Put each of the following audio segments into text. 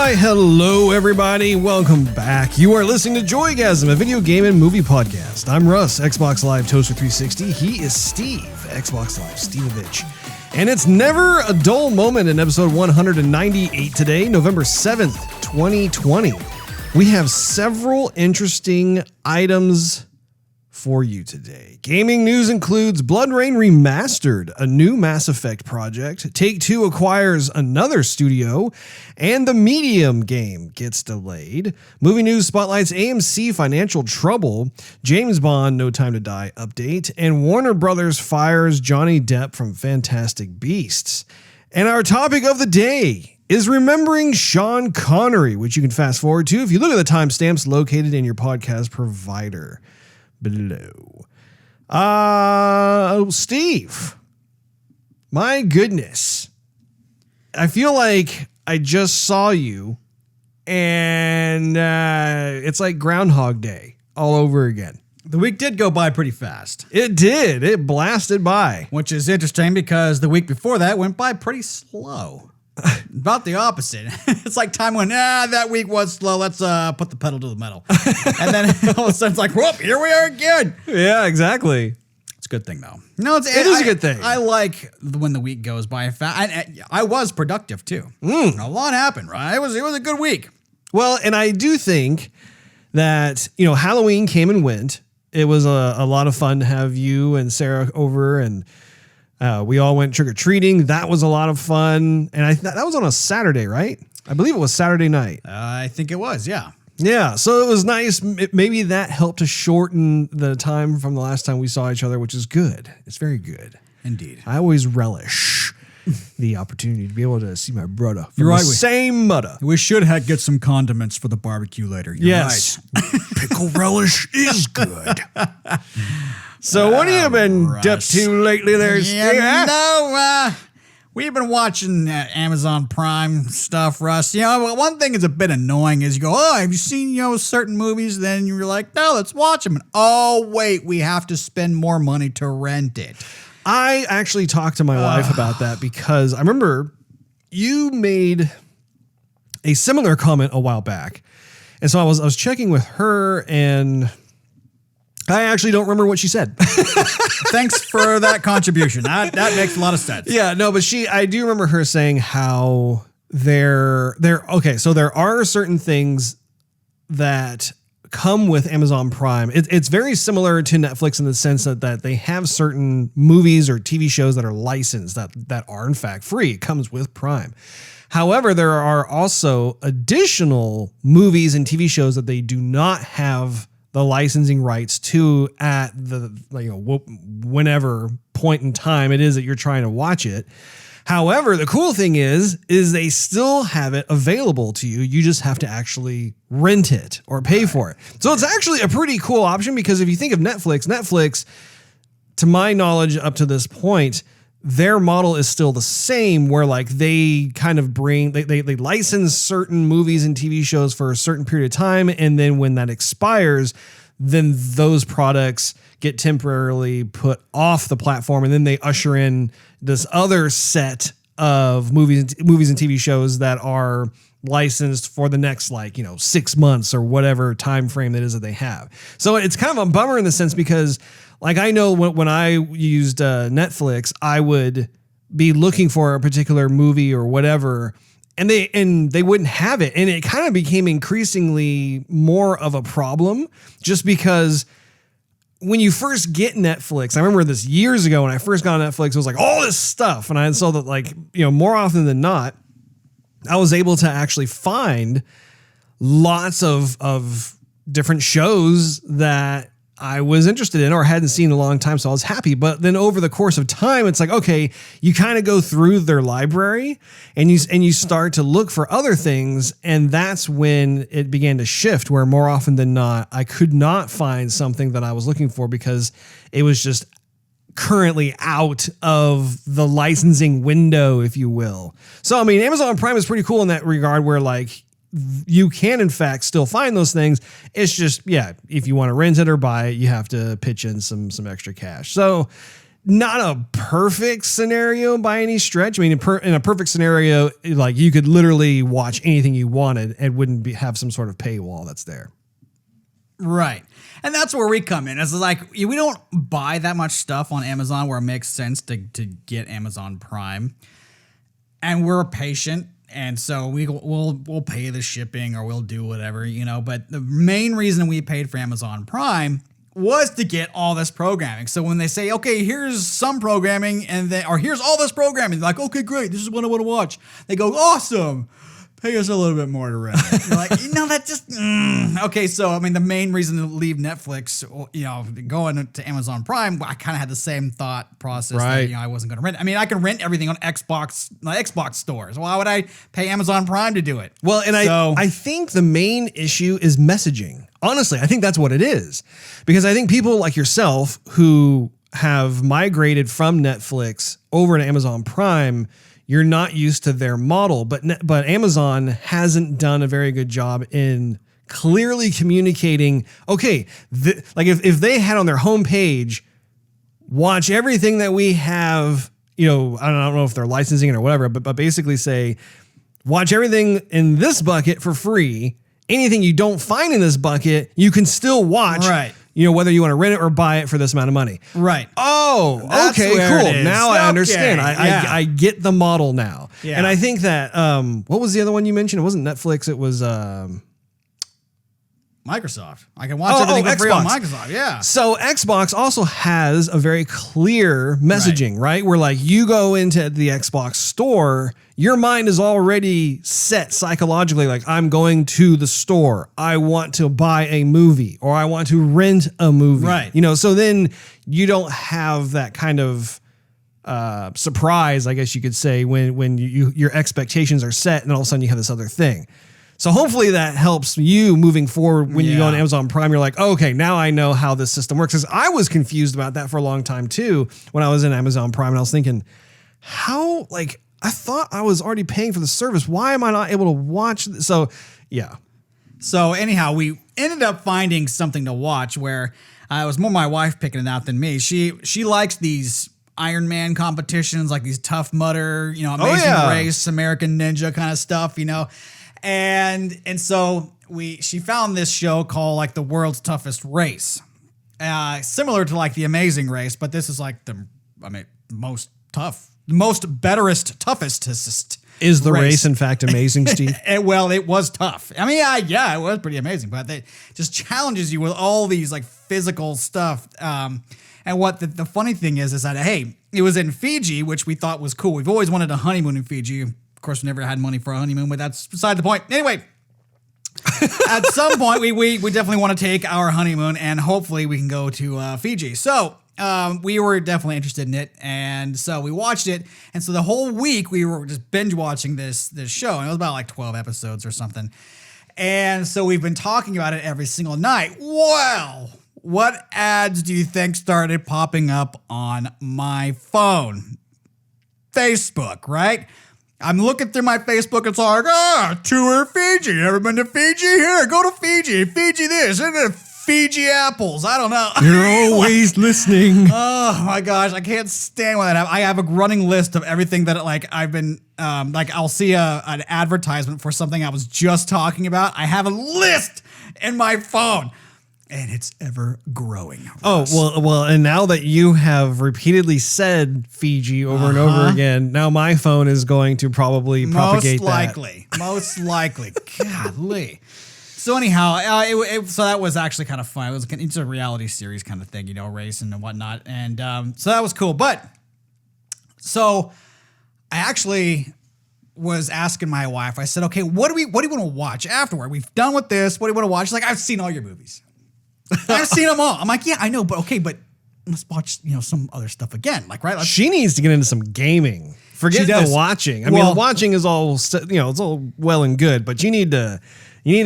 Why, hello everybody, welcome back. You are listening to Joygasm, a video game and movie podcast. I'm Russ, Xbox Live Toaster 360. He is Steve, Xbox Live Stevavitch. And it's never a dull moment in episode 198 today, November 7th, 2020. We have several interesting items for you today. Gaming news includes Blood Rain Remastered, a new Mass Effect project. Take-Two acquires another studio, and the Medium game gets delayed. Movie news spotlights AMC financial trouble, James Bond No Time to Die update, and Warner Brothers fires Johnny Depp from Fantastic Beasts. And our topic of the day is remembering Sean Connery, which you can fast forward to if you look at the timestamps located in your podcast provider below. Steve, my goodness, I feel like I just saw you and it's like Groundhog Day all over again. The week did go by pretty fast. It did. It blasted by. Which is interesting because the week before that went by pretty slow. About the opposite. It's like time went, that week was slow. Let's put the pedal to the metal. And then all of a sudden it's like, whoop, here we are again. Yeah, exactly. It's a good thing though. No, it is a good thing. I like when the week goes by fast. I was productive too. A lot happened, right? It was a good week. Well, and I do think that, Halloween came and went. It was a lot of fun to have you and Sarah over, and we all went trick-or-treating. That was a lot of fun. And that was on a Saturday, right? I believe it was Saturday night. I think it was, yeah. Yeah, so it was nice. Maybe that helped to shorten the time from the last time we saw each other, which is good. It's very good. Indeed. I always relish the opportunity to be able to see my brother from You're right, the same mother. We should get some condiments for the barbecue later. You're right. Pickle relish is good. So what have you been up to lately there, Steve? We've been watching Amazon Prime stuff, Russ. One thing is a bit annoying is you go, have you seen, certain movies? Then you're like, no, let's watch them. And, wait, we have to spend more money to rent it. I actually talked to my wife about that because I remember you made a similar comment a while back. And so I was checking with her, and I actually don't remember what she said. Thanks for that contribution. That makes a lot of sense. Yeah, no, but I do remember her saying how so there are certain things that come with Amazon Prime. It's very similar to Netflix in the sense that they have certain movies or TV shows that are licensed that are in fact free. It comes with Prime. However, there are also additional movies and TV shows that they do not have the licensing rights to at the whenever point in time it is that you're trying to watch it. However, the cool thing is they still have it available to you. You just have to actually rent it or pay for it. So it's actually a pretty cool option because if you think of Netflix, to my knowledge up to this point, their model is still the same where they kind of they license certain movies and TV shows for a certain period of time. And then when that expires, then those products get temporarily put off the platform. And then they usher in this other set of movies and TV shows that are licensed for the next 6 months or whatever time frame that is that they have. So it's kind of a bummer in the sense because I know when I used Netflix, I would be looking for a particular movie or whatever, and they wouldn't have it. And it kind of became increasingly more of a problem just because when you first get Netflix, I remember this years ago when I first got on Netflix, it was all this stuff. And I saw that more often than not, I was able to actually find lots of different shows that I was interested in or hadn't seen in a long time. So I was happy. But then over the course of time, it's okay, you kind of go through their library and you start to look for other things. And that's when it began to shift where more often than not, I could not find something that I was looking for because it was just currently out of the licensing window, if you will. So, Amazon Prime is pretty cool in that regard where you can in fact still find those things. It's just, if you want to rent it or buy it, you have to pitch in some extra cash. So not a perfect scenario by any stretch. I mean, in a perfect scenario, like you could literally watch anything you wanted and wouldn't have some sort of paywall that's there. Right. And that's where we come in. It's like we don't buy that much stuff on Amazon where it makes sense to get Amazon Prime. And we're patient. And so we'll pay the shipping or we'll do whatever, But the main reason we paid for Amazon Prime was to get all this programming. So when they say, okay, here's some programming or here's all this programming, like, okay, great, this is what I want to watch. They go, awesome. Pay us a little bit more to rent it. You're like, that just, Okay, so, I mean, the main reason to leave Netflix, going to Amazon Prime, I kind of had the same thought process that, I wasn't going to rent. I mean, I can rent everything on Xbox stores. Why would I pay Amazon Prime to do it? Well, and I think the main issue is messaging. Honestly, I think that's what it is. Because I think people like yourself who have migrated from Netflix over to Amazon Prime, you're not used to their model, but Amazon hasn't done a very good job in clearly communicating, okay, like if they had on their homepage, watch everything that we have, I don't know if they're licensing it or whatever, but basically say, watch everything in this bucket for free. Anything you don't find in this bucket, you can still watch. Right. Whether you want to rent it or buy it for this amount of money. Right. Oh, That's okay, where it cool. is. Now I understand. Yeah. I get the model now. Yeah. And I think that, what was the other one you mentioned? It wasn't Netflix. It was, Microsoft. I can watch everything for free on Microsoft. Yeah. So Xbox also has a very clear messaging, right? Where like you go into the Xbox store, your mind is already set psychologically. Like I'm going to the store. I want to buy a movie or I want to rent a movie. Right. So then you don't have that kind of surprise, I guess you could say, when your expectations are set and all of a sudden you have this other thing. So hopefully that helps you moving forward when you go on Amazon Prime. You're like, okay, now I know how this system works. Because I was confused about that for a long time too when I was in Amazon Prime. And I was thinking, how, like, I thought I was already paying for the service. Why am I not able to watch this? So, yeah. So anyhow, we ended up finding something to watch where it was more my wife picking it out than me. She likes these Iron Man competitions, like these Tough Mudder, Amazing Race, American Ninja kind of stuff, And so she found this show called like The World's Toughest Race, similar to like The Amazing Race, but this is like most betterest, toughestest. Is the race in fact amazing, Steve? Well, it was tough. I mean, it was pretty amazing, but it just challenges you with all these like physical stuff. And what the funny thing is that, hey, it was in Fiji, which we thought was cool. We've always wanted a honeymoon in Fiji. Of course, we never had money for a honeymoon, but that's beside the point. Anyway, at some point, we definitely want to take our honeymoon, and hopefully we can go to Fiji. So we were definitely interested in it, and so we watched it. And so the whole week, we were just binge watching this show, and it was about like 12 episodes or something. And so we've been talking about it every single night. Well, what ads do you think started popping up on my phone? Facebook, right? I'm looking through my Facebook. It's like, tour Fiji. Ever been to Fiji? Here, go to Fiji. Fiji this. And then Fiji apples. I don't know. You're always listening. Oh my gosh, I can't stand when that happens. I have a running list of everything that I've been I'll see an advertisement for something I was just talking about. I have a list in my phone. And it's ever growing. Russ. Oh, well, and now that you have repeatedly said Fiji over and over again, now my phone is going to probably propagate that. Most likely. Golly. So anyhow, so that was actually kind of fun. It's a reality series kind of thing, racing and whatnot. And so that was cool. But so I actually was asking my wife, I said, okay, what do we want to watch afterward? We've done with this. What do you want to watch? She's like, I've seen all your movies. I've seen them all. I'm like, yeah, I know, but let's watch, some other stuff again. Like, right? She needs to get into some gaming. Forget the watching. I mean, watching is all, it's all well and good, but you need to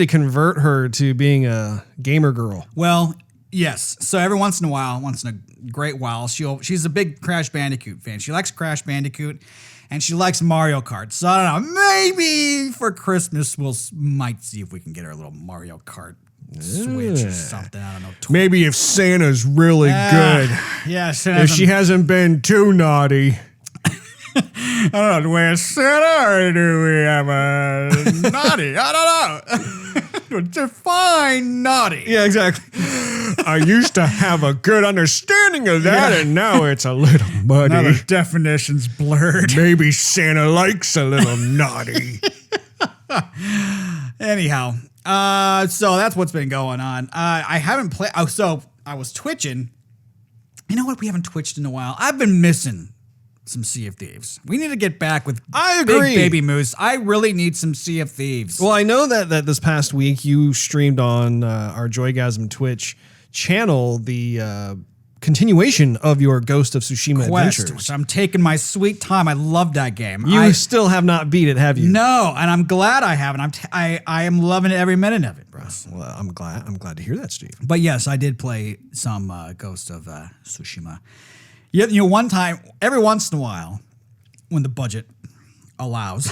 convert her to being a gamer girl. Well, yes. So every once in a great while, she's a big Crash Bandicoot fan. She likes Crash Bandicoot and she likes Mario Kart. So I don't know, maybe for Christmas, might see if we can get her a little Mario Kart Switch or something. I don't know. Maybe if Santa's really good. Yeah, If she hasn't been too naughty. I don't know. Do we have Santa or do we have a naughty? I don't know. Define naughty. Yeah, exactly. I used to have a good understanding of that, and now it's a little muddy. Now the definition's blurred. Maybe Santa likes a little naughty. Anyhow, so that's what's been going on. I haven't played. Oh, so I was twitching. You know what? We haven't twitched in a while. I've been missing some Sea of Thieves. We need to get back with I agree. Big Baby Moose. I really need some Sea of Thieves. Well, I know that this past week you streamed on our Joygasm Twitch channel the continuation of your Ghost of Tsushima adventures. Which I'm taking my sweet time. I love that game. You still have not beat it, have you? No, and I'm glad I haven't. I am loving it every minute of it, Russ. Well, I'm glad to hear that, Steve. But yes, I did play some Ghost of Tsushima. You know, one time, every once in a while, when the budget allows,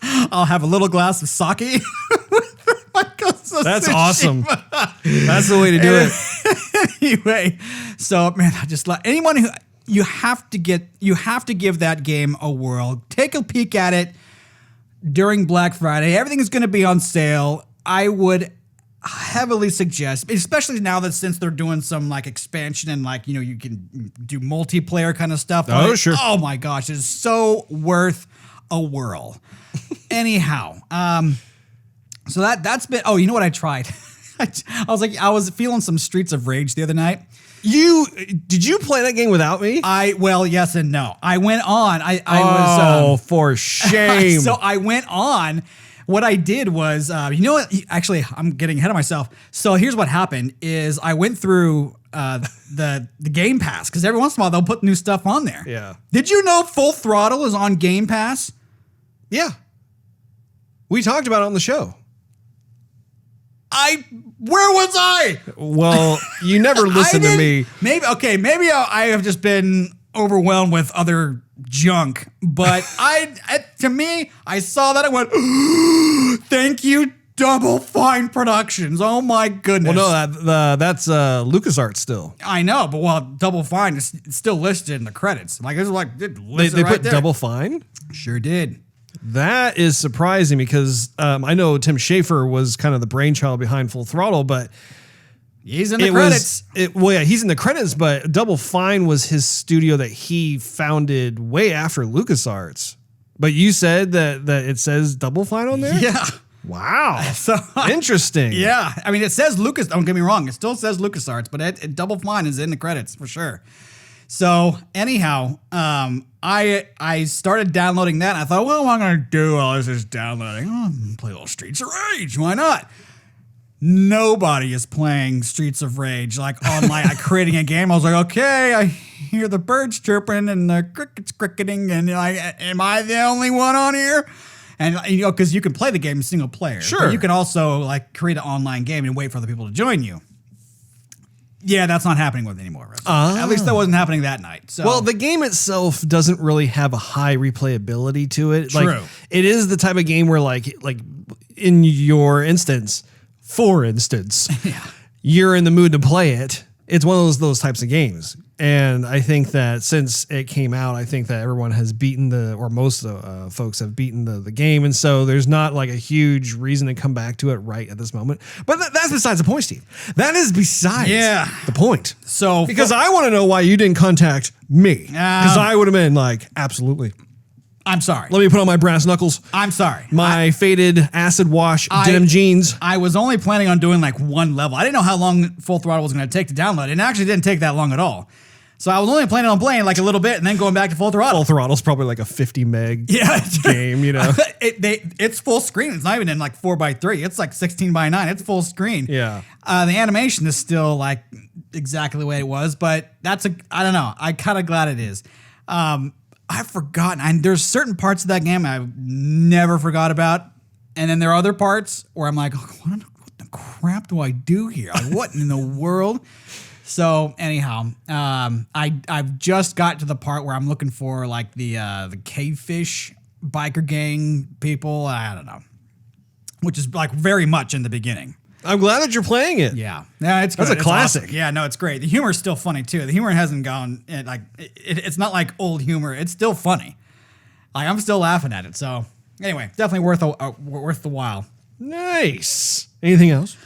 I'll have a little glass of sake. That's awesome. That's the way to do it. Anyway, so man, I just like anyone who you have to give that game a whirl. Take a peek at it during Black Friday. Everything is going to be on sale. I would heavily suggest, especially now that since they're doing some like expansion and like, you know, you can do multiplayer kind of stuff. Oh, sure. Oh my gosh, it's so worth a whirl. Anyhow, so that's been, oh, you know what I tried? I was feeling some Streets of Rage the other night. Did you play that game without me? Well, yes and no. I went on. I was for shame. So I went on. What I did was, you know what? Actually, I'm getting ahead of myself. So here's what happened: is I went through the Game Pass because every once in a while they'll put new stuff on there. Yeah. Did you know Full Throttle is on Game Pass? Yeah. We talked about it on the show. Where was I? Well, you never listened to me. Maybe I have just been overwhelmed with other junk, but to me, I saw that, I went, thank you, Double Fine Productions. Oh my goodness. Well, no, that's LucasArts still. I know, but Double Fine is still listed in the credits. Like, it's like They right put there. Double Fine? Sure did. That is surprising because I know Tim Schafer was kind of the brainchild behind Full Throttle, but he's in the credits. He's in the credits, but Double Fine was his studio that he founded way after LucasArts. But you said that it says Double Fine on there? Yeah. Wow. So interesting. Yeah. I mean, it says Lucas. Don't get me wrong. It still says LucasArts, but Double Fine is in the credits for sure. So anyhow, I started downloading that. And I thought, well, what am I going to do while this is downloading? Oh, play a little Streets of Rage. Why not? Nobody is playing Streets of Rage like online, like creating a game. I was like, okay, I hear the birds chirping and the crickets cricketing, and like, am I the only one on here? And you know, because you can play the game single player. Sure. But you can also like create an online game and wait for other people to join you. Yeah, that's not happening with anymore. At least that wasn't happening that night. So. Well, the game itself doesn't really have a high replayability to it. True. Like, it is the type of game where like in your instance, for instance, you're in the mood to play it. It's one of those types of games. And I think that since it came out, I think that everyone has beaten most folks have beaten the game. And so there's not like a huge reason to come back to it right at this moment. But that's besides the point, Steve. That is besides the point. So because I want to know why you didn't contact me. Because I would have been like, absolutely. I'm sorry. Let me put on my brass knuckles. I'm sorry. My faded acid wash denim jeans. I was only planning on doing like one level. I didn't know how long Full Throttle was going to take to download. It actually didn't take that long at all. So I was only planning on playing like a little bit and then going back to Full Throttle. Full Throttle's probly like a 50 meg game, you know. It's full screen. It's not even in like 4:3. It's like 16:9. It's full screen. Yeah. The animation is still like exactly the way it was, but I don't know. I'm kind of glad it is. I've forgotten. And there's certain parts of that game I've never forgot about. And then there are other parts where I'm like, what the crap do I do here? Like, what in the world? So anyhow, I've just got to the part where I'm looking for like the cavefish biker gang people. I don't know, which is like very much in the beginning. I'm glad that you're playing it. Yeah, it's That's good. a classic. Awesome. Yeah, no, it's great. The humor's still funny too. The humor hasn't gone it's not like old humor. It's still funny. Like I'm still laughing at it. So anyway, definitely worth the while. Nice. Anything else?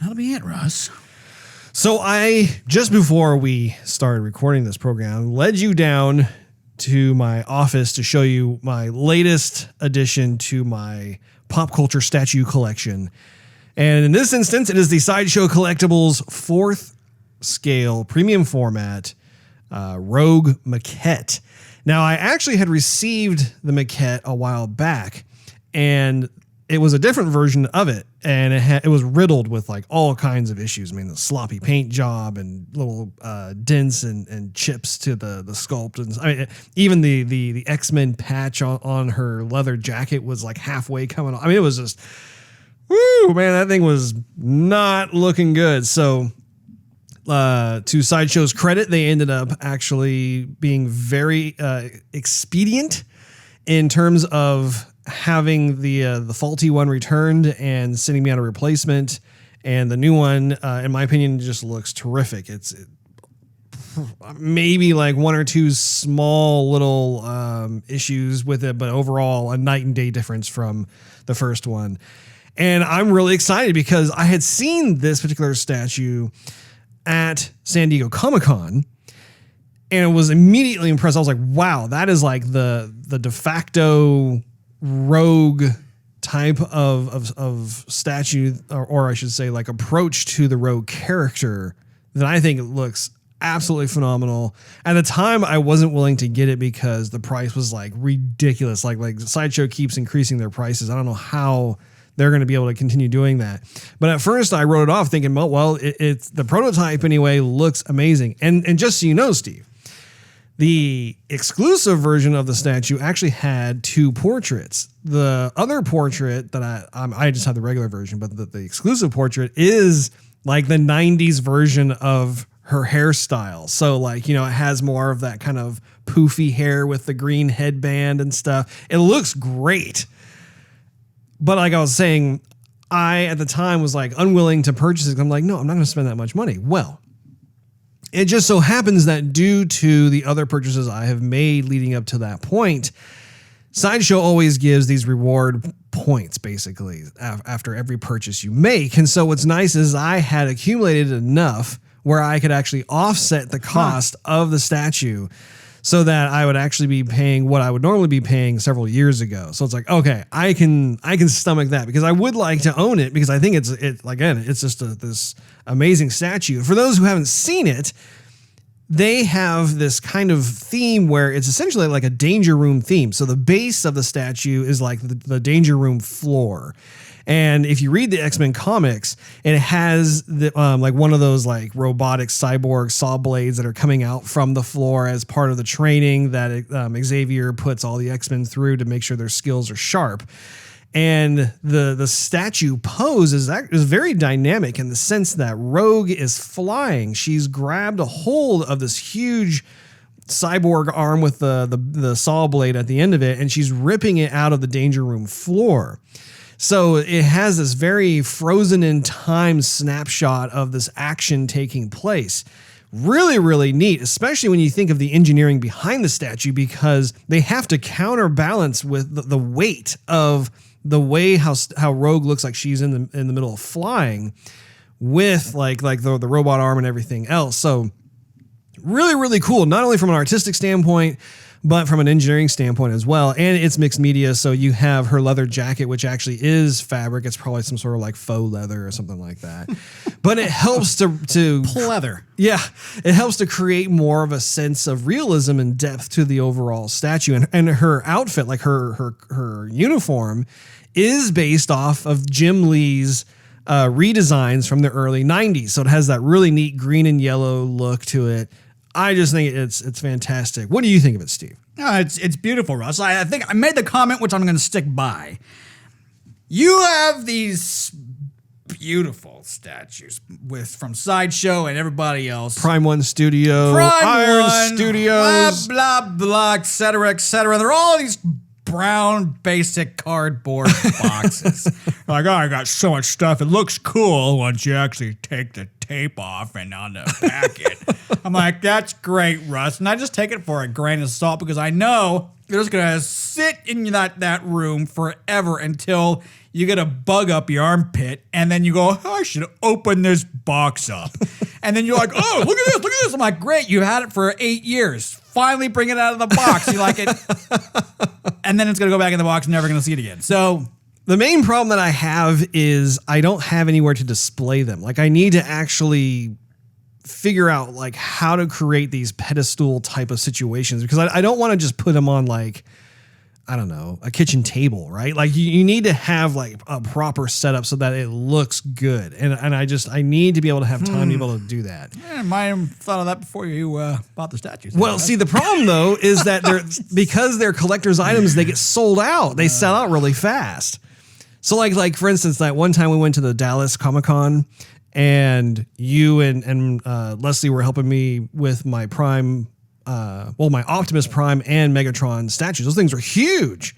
That'll be it, Russ. So I, just before we started recording this program, led you down to my office to show you my latest addition to my pop culture statue collection. And in this instance, it is the Sideshow Collectibles 4th scale premium format Rogue Maquette. Now, I actually had received the Maquette a while back, and it was a different version of it, and it was riddled with like all kinds of issues. I mean, the sloppy paint job and little dents and chips to the sculpt, and I mean, even the X-Men patch on her leather jacket was like halfway coming off. I mean, it was just, woo, man, that thing was not looking good. So, to Sideshow's credit, they ended up actually being very expedient in terms of having the faulty one returned and sending me out a replacement, and the new one, in my opinion, just looks terrific. It's maybe like one or two small little issues with it, but overall a night and day difference from the first one. And I'm really excited because I had seen this particular statue at San Diego Comic-Con, and it was immediately impressed. I was like, wow, that is like the de facto Rogue type of statue, or I should say like approach to the Rogue character that I think it looks absolutely phenomenal. At the time, I wasn't willing to get it because the price was like ridiculous. Like Sideshow keeps increasing their prices. I don't know how they're going to be able to continue doing that. But at first I wrote it off thinking, well, it's the prototype anyway, looks amazing. And just so you know, Steve, the exclusive version of the statue actually had 2 portraits. The other portrait that I just have the regular version, but the exclusive portrait is like the 90s version of her hairstyle. So like, it has more of that kind of poofy hair with the green headband and stuff. It looks great. But like I was saying, I at the time was like unwilling to purchase it. I'm like, no, I'm not going to spend that much money. Well, it just so happens that due to the other purchases I have made leading up to that point, Sideshow always gives these reward points basically after every purchase you make. And so what's nice is I had accumulated enough where I could actually offset the cost of the statue so that I would actually be paying what I would normally be paying several years ago. So it's like, okay, I can stomach that because I would like to own it because I think it's just this amazing statue. For those who haven't seen it, they have this kind of theme where it's essentially like a danger room theme. So the base of the statue is like the danger room floor. And if you read the X-Men comics, it has like one of those like robotic cyborg saw blades that are coming out from the floor as part of the training that Xavier puts all the X-Men through to make sure their skills are sharp. And the statue pose is very dynamic in the sense that Rogue is flying. She's grabbed a hold of this huge cyborg arm with the saw blade at the end of it, and she's ripping it out of the danger room floor. So it has this very frozen in time snapshot of this action taking place. Really, really neat, especially when you think of the engineering behind the statue, because they have to counterbalance with the weight of the way how Rogue looks like she's in the middle of flying with like the robot arm and everything else. So really, really cool, not only from an artistic standpoint, but from an engineering standpoint as well. And it's mixed media. So you have her leather jacket, which actually is fabric. It's probably some sort of like faux leather or something like that. But it helps to pleather. Yeah. It helps to create more of a sense of realism and depth to the overall statue. And her outfit, like her uniform, is based off of Jim Lee's redesigns from the early 90s. So it has that really neat green and yellow look to it. I just think it's fantastic. What do you think of it, Steve? It's beautiful, Russ. I think I made the comment, which I'm going to stick by. You have these beautiful statues from Sideshow and everybody else. Prime One Studio, Iron Studios, blah, blah, blah, et cetera, et cetera. They're all these brown basic cardboard boxes. Like, oh, I got so much stuff. It looks cool once you actually take the tape off and unpack it. I'm like, that's great, Russ. And I just take it for a grain of salt because I know you're just going to sit in that room forever until you get a bug up your armpit, and then you go, oh, I should open this box up. And then you're like, oh, look at this. I'm like, great, you had it for 8 years. Finally bring it out of the box. You like it. And then it's going to go back in the box and never going to see it again. So the main problem that I have is I don't have anywhere to display them. Like, I need to actually figure out like how to create these pedestal type of situations, because I don't want to just put them on like, I don't know, a kitchen table, right? Like you need to have like a proper setup so that it looks good. And I need to be able to have time to be able to do that. I might have thought of that before you bought the statues. Well, see, the problem though is that because they're collector's items, they get sold out. They sell out really fast. So like for instance, that one time we went to the Dallas Comic-Con and you and Leslie were helping me with my Prime, my Optimus Prime and Megatron statues. Those things are huge.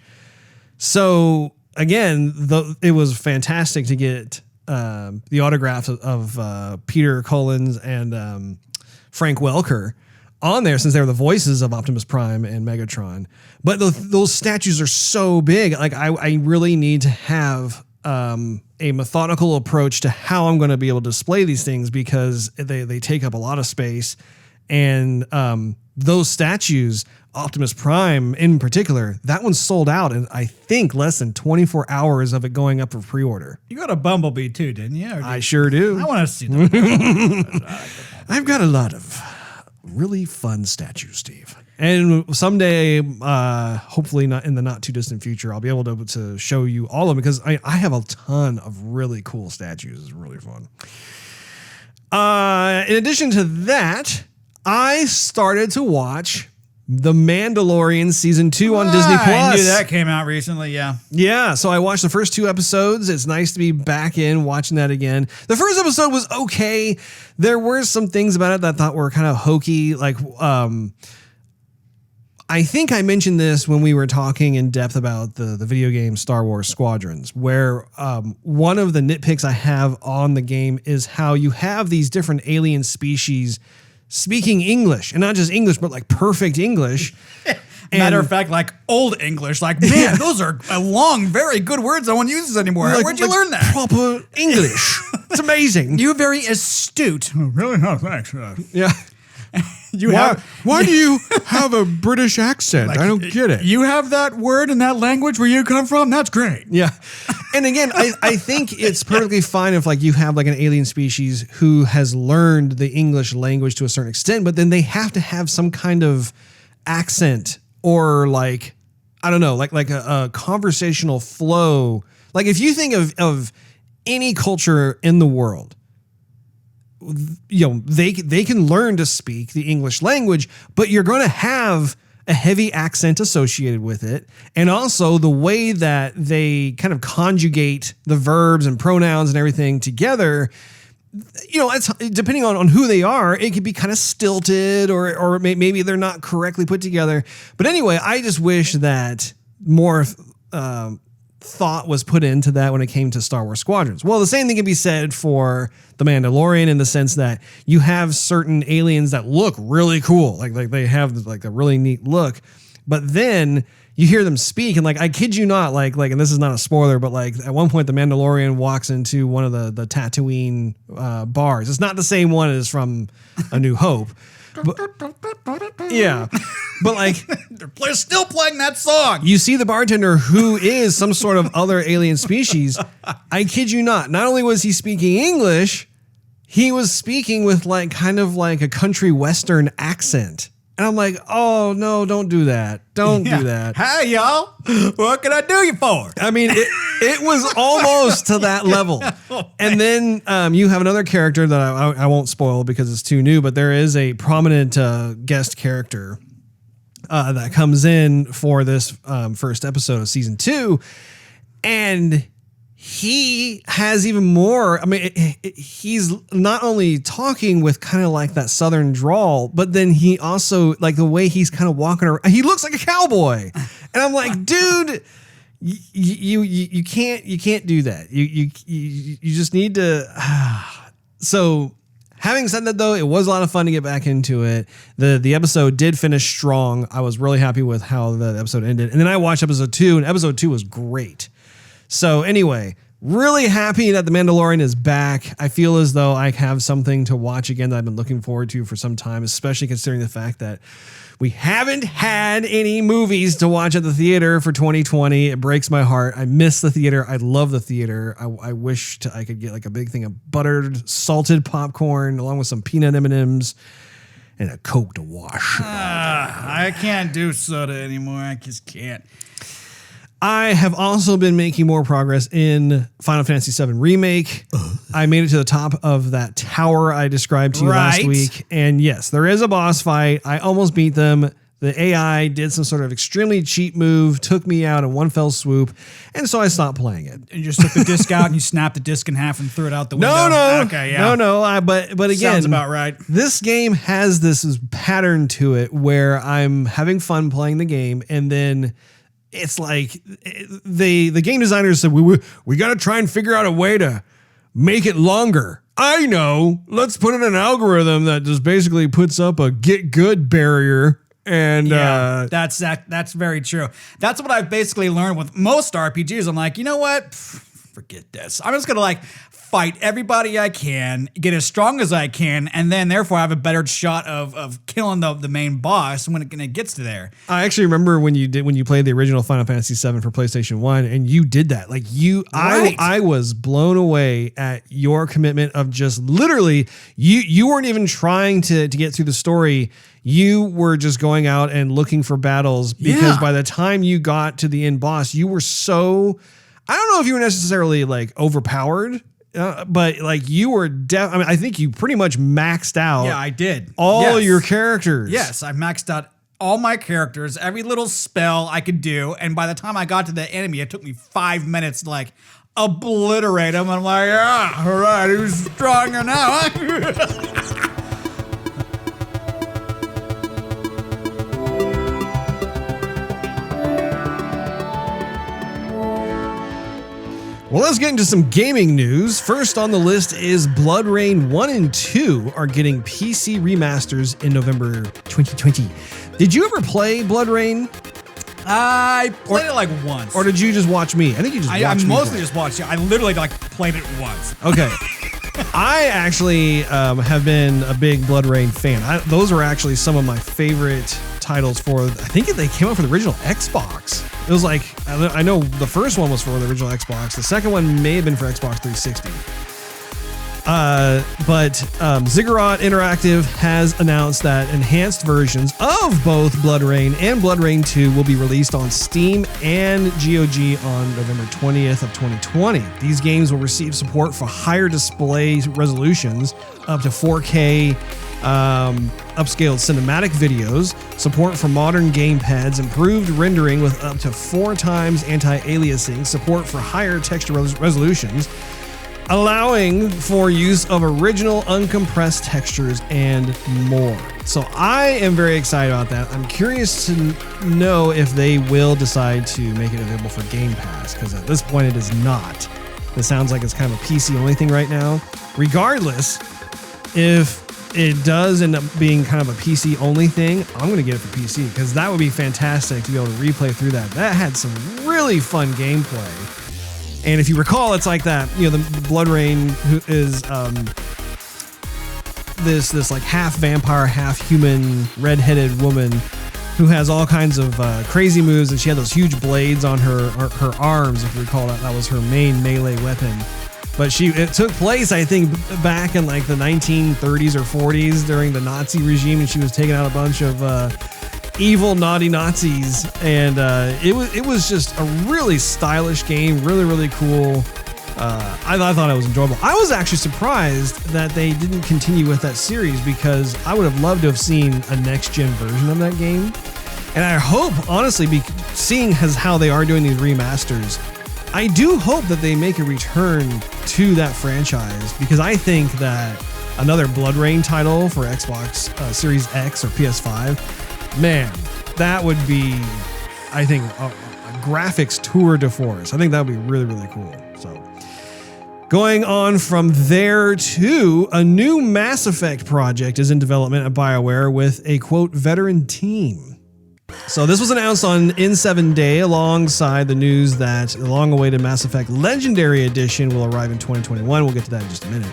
So again, it was fantastic to get the autographs of Peter Collins and Frank Welker on there, since they were the voices of Optimus Prime and Megatron. But those statues are so big. Like I really need to have a methodical approach to how I'm going to be able to display these things, because they take up a lot of space. And those statues, Optimus Prime in particular, that one's sold out in, I think, less than 24 hours of it going up for pre-order. You got a Bumblebee too, didn't you? I sure do. I want to see that. I've got a lot of really fun statues, Steve. And someday, hopefully not in the not too distant future, I'll be able to show you all of them, because I have a ton of really cool statues. It's really fun. In addition to that, I started to watch The Mandalorian Season 2 on Disney+. I knew that came out recently, yeah. Yeah, so I watched the first 2 episodes. It's nice to be back in watching that again. The first episode was okay. There were some things about it that I thought were kind of hokey. Like, I think I mentioned this when we were talking in depth about the video game Star Wars Squadrons, where one of the nitpicks I have on the game is how you have these different alien species speaking English, and not just English, but like perfect English. Matter of fact, like old English, like, man, those are long, very good words no one uses anymore. Like, where'd you learn that? Proper English. It's amazing. You're very astute. Oh, really? No, thanks. Yeah. Why do you have a British accent? Like, I don't get it. You have that word in that language where you come from? That's great. Yeah. And again, I think it's perfectly fine if like you have like an alien species who has learned the English language to a certain extent, but then they have to have some kind of accent or like, I don't know, like a conversational flow. Like if you think of any culture in the world, you know, they can learn to speak the English language, but you're going to have a heavy accent associated with it. And also the way that they kind of conjugate the verbs and pronouns and everything together, you know, it's depending on who they are, it could be kind of stilted or maybe they're not correctly put together. But anyway, I just wish that more thought was put into that when it came to Star Wars Squadrons. Well, the same thing can be said for The Mandalorian, in the sense that you have certain aliens that look really cool. Like they have like a really neat look, but then you hear them speak and like, I kid you not, like, and this is not a spoiler, but like at one point the Mandalorian walks into one of the Tatooine bars. It's not the same one as from A New Hope. But, yeah, but like they're still playing that song. You see the bartender who is some sort of other alien species. I kid you not. Not only was he speaking English, he was speaking with like kind of like a country western accent. And I'm like, oh no, don't do that. Don't do that. Hey y'all, what can I do you for? I mean, it was almost to that level. And then you have another character that I won't spoil because it's too new, but there is a prominent guest character that comes in for this first episode of season 2. And he has even more. I mean, he's not only talking with kind of like that Southern drawl, but then he also, like the way he's kind of walking around, he looks like a cowboy. And I'm like, dude, you can't do that. You just need to. So having said that, though, it was a lot of fun to get back into it. The episode did finish strong. I was really happy with how the episode ended. And then I watched episode 2, and episode 2 was great. So anyway, really happy that The Mandalorian is back. I feel as though I have something to watch again that I've been looking forward to for some time, especially considering the fact that we haven't had any movies to watch at the theater for 2020. It breaks my heart. I miss the theater. I love the theater. I wish I could get like a big thing of buttered, salted popcorn along with some peanut M&Ms and a Coke to wash. I can't do soda anymore. I just can't. I have also been making more progress in Final Fantasy VII Remake. I made it to the top of that tower I described to you last week. And yes, there is a boss fight. I almost beat them. The AI did some sort of extremely cheap move, took me out in one fell swoop, and so I stopped playing it. You just took the disc out and you snapped the disc in half and threw it out the window? No. Okay, yeah. No. But again, sounds about right. This game has this pattern to it where I'm having fun playing the game, and then it's like the game designers said, we got to try and figure out a way to make it longer. I know. Let's put in an algorithm that just basically puts up a get good barrier. And that's very true. That's what I've basically learned with most RPGs. I'm like, you know what? Forget this. I'm just going to like fight everybody I can, get as strong as I can, and then therefore I have a better shot of killing the main boss when it gets to there. I actually remember when you played the original Final Fantasy VII for PlayStation 1 and you did that. Like I was blown away at your commitment of just literally you weren't even trying to get through the story. You were just going out and looking for battles because by the time you got to the end boss, you were so, I don't know if you were necessarily like overpowered, but like you were, I mean, I think you pretty much maxed out. Yeah, I did. All your characters. Yes, I maxed out all my characters, every little spell I could do. And by the time I got to the enemy, it took me 5 minutes to like obliterate him. I'm like, all right, who's stronger now? Well, let's get into some gaming news. First on the list is Blood Rain 1 and 2 are getting PC remasters in November 2020. Did you ever play Blood Rain? I played it like once. Or did you just watch me? I think you just watched me. I mostly just watched it. I literally like played it once. Okay. I actually have been a big Blood Rain fan. Those are actually some of my favorite titles for, I think they came out for the original Xbox. It was like, I know the first one was for the original Xbox. The second one may have been for Xbox 360. But Ziggurat Interactive has announced that enhanced versions of both Blood Rain and Blood Rain 2 will be released on Steam and GOG on November 20th of 2020. These games will receive support for higher display resolutions, up to 4K upscaled cinematic videos, support for modern gamepads, improved rendering with up to 4 times anti-aliasing, support for higher texture resolutions, allowing for use of original uncompressed textures and more. So I am very excited about that. I'm curious to know if they will decide to make it available for Game Pass, because at this point it is not. It sounds like it's kind of a PC only thing right now. Regardless, if it does end up being kind of a PC only thing, I'm going to get it for PC, because that would be fantastic to be able to replay through that. That had some really fun gameplay. And if you recall, it's like that, you know, the Blood Rain, who is this like half vampire, half human, red-headed woman who has all kinds of crazy moves, and she had those huge blades on her arms. If you recall, that was her main melee weapon. But it took place, I think, back in like the 1930s or 40s during the Nazi regime, and she was taking out a bunch of evil, naughty Nazis, and it was just a really stylish game, really, really cool. I thought it was enjoyable. I was actually surprised that they didn't continue with that series, because I would have loved to have seen a next-gen version of that game. And I hope, honestly, seeing as how they are doing these remasters, I do hope that they make a return to that franchise, because I think that another Blood Rain title for Xbox Series X or PS5, man, that would be, I think, a graphics tour de force. I think that would be really, really cool. So, going on from there to a new Mass Effect project is in development at BioWare with a, quote, veteran team. So this was announced on N7 Day alongside the news that the long-awaited Mass Effect Legendary Edition will arrive in 2021. We'll get to that in just a minute.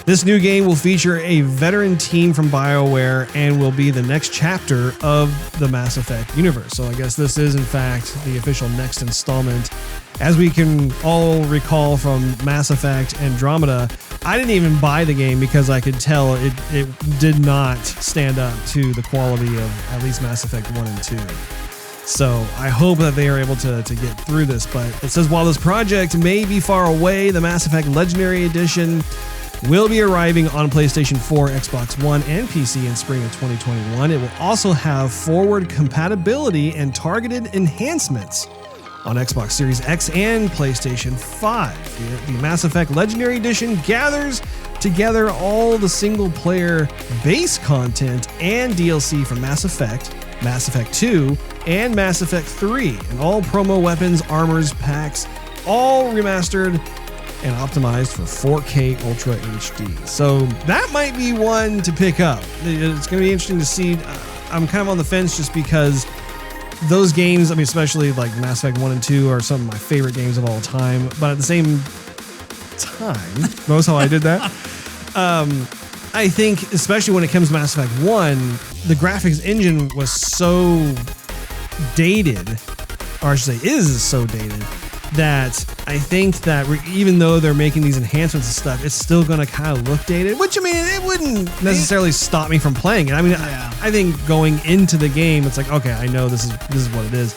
This new game will feature a veteran team from BioWare and will be the next chapter of the Mass Effect universe. So I guess this is, in fact, the official next installment. As we can all recall from Mass Effect Andromeda, I didn't even buy the game because I could tell it did not stand up to the quality of at least Mass Effect 1 and 2. So I hope that they are able to get through this. But it says, while this project may be far away, the Mass Effect Legendary Edition will be arriving on PlayStation 4, Xbox One, and PC in spring of 2021. It will also have forward compatibility and targeted enhancements on Xbox Series X and PlayStation 5. The Mass Effect Legendary Edition gathers together all the single-player base content and DLC from Mass Effect 2, and Mass Effect 3, and all promo weapons, armors, packs, all remastered and optimized for 4K Ultra HD. So that might be one to pick up. It's going to be interesting to see. I'm kind of on the fence just because those games, I mean, especially like Mass Effect 1 and 2 are some of my favorite games of all time. But at the same time, notice how I did that? I think, especially when it comes to Mass Effect 1, the graphics engine was so dated, or I should say is so dated, that I think that even though they're making these enhancements and stuff, it's still going to kind of look dated, which, I mean, it wouldn't necessarily stop me from playing it. I mean, yeah. I think going into the game, it's like, okay, I know this is what it is.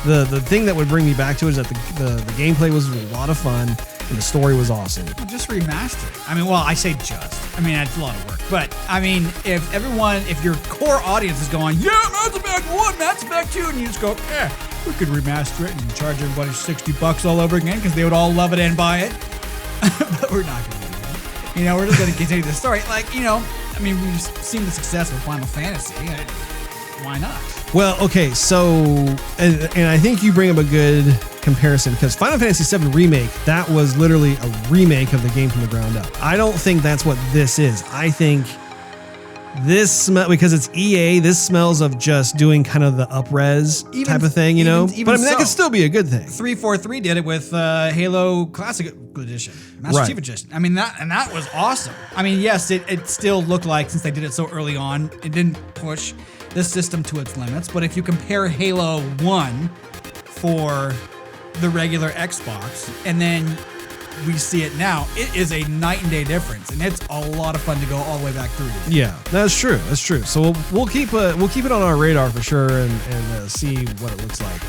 The thing that would bring me back to it is that the gameplay was a lot of fun and the story was awesome. Well, just remaster it. I mean, well, I say just. I mean, it's a lot of work. But, I mean, if your core audience is going, yeah, Mass Effect 1, Mass Effect 2, and you just go, we could remaster it and charge everybody $60 all over again because they would all love it and buy it. But we're not going to do that. You know, we're just going to continue the story. Like, you know, I mean, we've seen the success with Final Fantasy. Why not? Well, okay, so, and I think you bring up a good comparison because Final Fantasy VII Remake, that was literally a remake of the game from the ground up. I don't think that's what this is. I think this because it's EA, this smells of just doing kind of the up-res type of thing, you know? But I mean, that could still be a good thing. 343 did it with Halo Classic Edition, Master Chief Edition. I mean, that was awesome. I mean, yes, it still looked like, since they did it so early on, it didn't push the system to its limits. But if you compare Halo 1 for the regular Xbox, and then we see it now, it is a night and day difference, and it's a lot of fun to go all the way back through. Yeah, that's true. That's true. So we'll keep it on our radar for sure, and see what it looks like.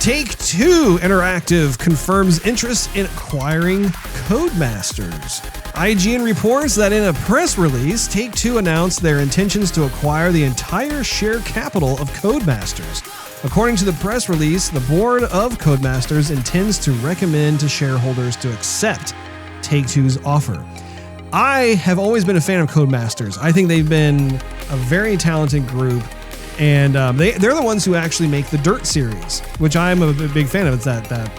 Take-Two Interactive confirms interest in acquiring Codemasters. IGN reports that in a press release, Take-Two announced their intentions to acquire the entire share capital of Codemasters. According to the press release, the board of Codemasters intends to recommend to shareholders to accept Take-Two's offer. I have always been a fan of Codemasters. I think they've been a very talented group, and they're the ones who actually make the Dirt series, which I'm a big fan of. It's that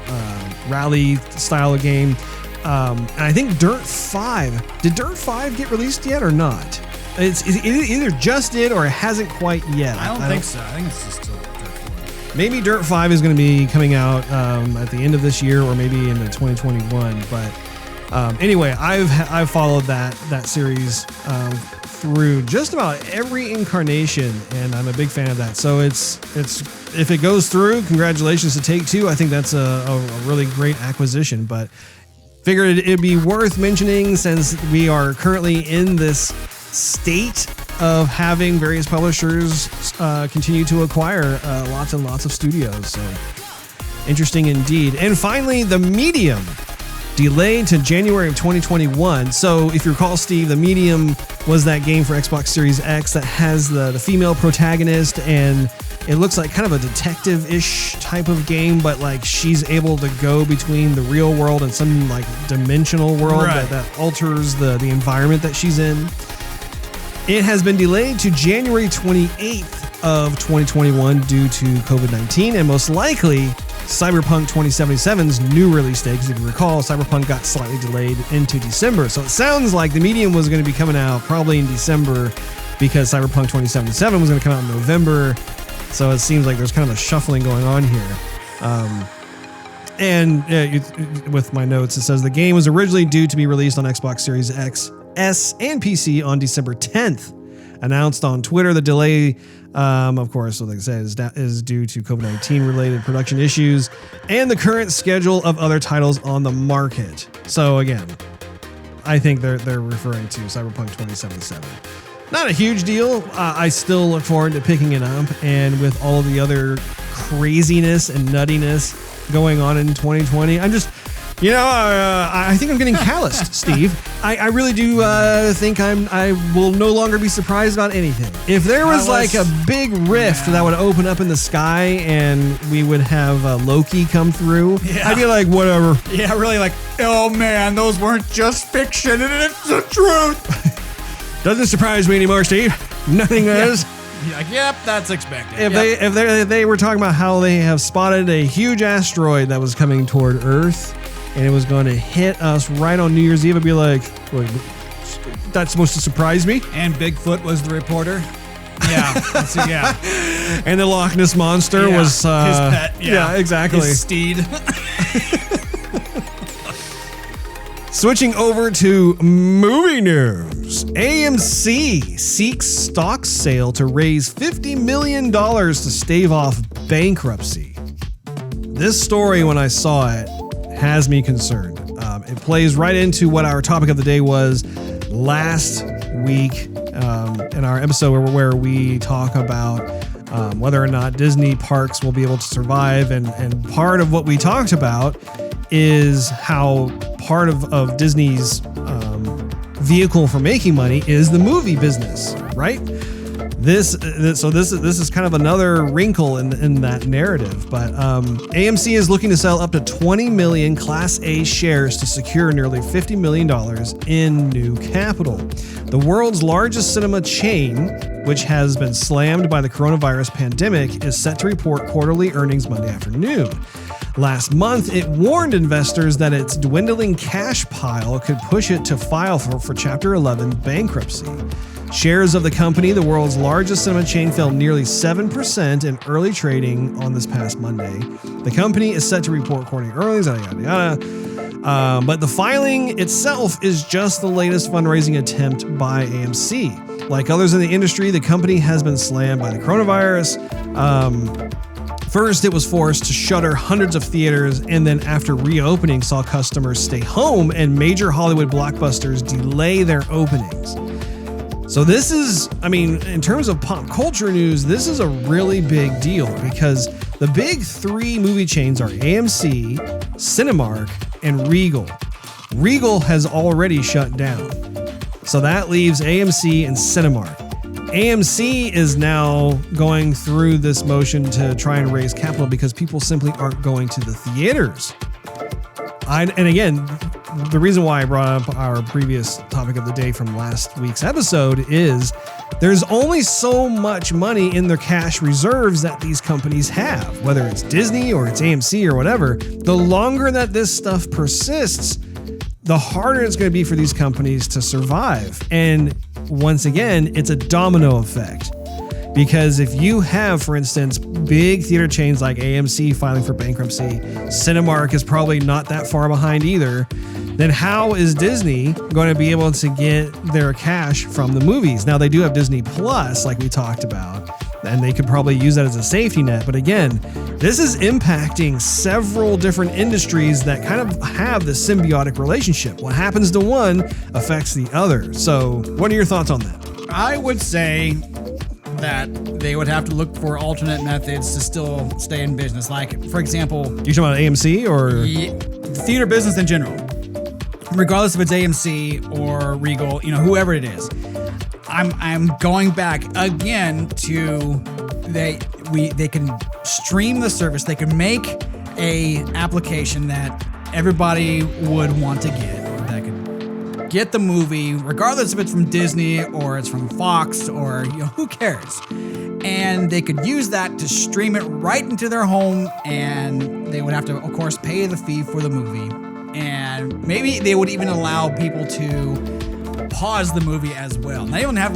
rally style of game. And I think Dirt 5, did Dirt 5 get released yet or not? It either just did or it hasn't quite yet. I don't think so. I think it's just still Dirt 4. Maybe Dirt 5 is going to be coming out at the end of this year or maybe into 2021. But anyway, I've followed that series through just about every incarnation, and I'm a big fan of that. So it's if it goes through, congratulations to Take-Two. I think that's a really great acquisition. But figured it'd be worth mentioning since we are currently in this state of having various publishers continue to acquire lots and lots of studios. So interesting indeed. And finally, The Medium delayed to January of 2021. So if you recall, Steve, The Medium was that game for Xbox Series X that has the female protagonist, and it looks like kind of a detective-ish type of game, but like she's able to go between the real world and some like dimensional world that alters the environment that she's in. It has been delayed to January 28th of 2021 due to COVID-19, and most likely Cyberpunk 2077's new release date, because if you recall, Cyberpunk got slightly delayed into December. So it sounds like The Medium was going to be coming out probably in December because Cyberpunk 2077 was going to come out in November. So it seems like there's kind of a shuffling going on here. With my notes, it says the game was originally due to be released on Xbox Series X, S, and PC on December 10th. Announced on Twitter, the delay, of course, like I said, is due to COVID-19 related production issues and the current schedule of other titles on the market. So again, I think they're referring to Cyberpunk 2077. Not a huge deal. I still look forward to picking it up, and with all of the other craziness and nuttiness going on in 2020, I'm just... I think I'm getting calloused, Steve. I really do think I will no longer be surprised about anything. If there was like a big rift that would open up in the sky and we would have Loki come through, I'd be like, whatever. Yeah, really like, oh man, those weren't just fiction, and it's the truth. Doesn't surprise me anymore, Steve. Nothing does. You're like, yep, that's expected. If they were talking about how they have spotted a huge asteroid that was coming toward Earth, and it was going to hit us right on New Year's Eve, I'd be like, wait, that's supposed to surprise me? And Bigfoot was the reporter. Yeah. And the Loch Ness Monster was... his pet. Yeah, exactly. His steed. Switching over to movie news. AMC seeks stock sale to raise $50 million to stave off bankruptcy. This story, when I saw it, has me concerned. It plays right into what our topic of the day was last week in our episode where we talk about whether or not Disney parks will be able to survive. And part of what we talked about is how part of Disney's vehicle for making money is the movie business, right? This is kind of another wrinkle in that narrative, but AMC is looking to sell up to 20 million Class A shares to secure nearly $50 million in new capital. The world's largest cinema chain, which has been slammed by the coronavirus pandemic, is set to report quarterly earnings Monday afternoon. Last month, it warned investors that its dwindling cash pile could push it to file for Chapter 11 bankruptcy. Shares of the company, the world's largest cinema chain, fell nearly 7% in early trading on this past Monday. The company is set to report quarterly earnings, yada, yada, yada. But the filing itself is just the latest fundraising attempt by AMC. Like others in the industry, the company has been slammed by the coronavirus. First, it was forced to shutter hundreds of theaters, and then after reopening, saw customers stay home and major Hollywood blockbusters delay their openings. So this is, in terms of pop culture news, this is a really big deal because the big three movie chains are AMC, Cinemark, and Regal. Regal has already shut down. So that leaves AMC and Cinemark. AMC is now going through this motion to try and raise capital because people simply aren't going to the theaters. And again, the reason why I brought up our previous topic of the day from last week's episode is there's only so much money in their cash reserves that these companies have, whether it's Disney or it's AMC or whatever. The longer that this stuff persists, the harder it's going to be for these companies to survive. And once again, it's a domino effect. Because if you have, for instance, big theater chains like AMC filing for bankruptcy, Cinemark is probably not that far behind either, then how is Disney going to be able to get their cash from the movies? Now, they do have Disney Plus, like we talked about, and they could probably use that as a safety net. But again, this is impacting several different industries that kind of have this symbiotic relationship. What happens to one affects the other. So what are your thoughts on that? I would say that they would have to look for alternate methods to still stay in business. Like, for example, You talking about AMC or theater business in general. regardless if it's AMC or Regal, whoever it is, I'm going back again to they can stream the service. They can make a application that everybody would want to that could get the movie, regardless if it's from Disney or it's from Fox or who cares. And they could use that to stream it right into their home, and they would have to, of course, pay the fee for the movie. And maybe they would even allow people to pause the movie as well. They don't have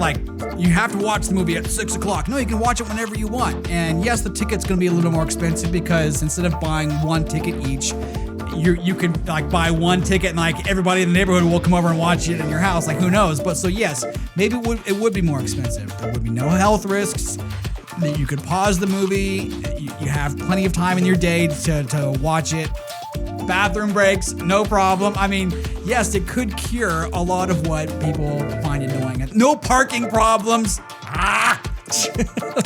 you have to watch the movie at 6 o'clock. No, you can watch it whenever you want. And yes, the ticket's going to be a little more expensive because instead of buying one ticket each, you could buy one ticket and everybody in the neighborhood will come over and watch it in your house. Who knows? But so yes, maybe it would be more expensive. There would be no health risks. You could pause the movie. You have plenty of time in your day to watch it. Bathroom breaks, no problem. Yes, it could cure a lot of what people find annoying. No parking problems.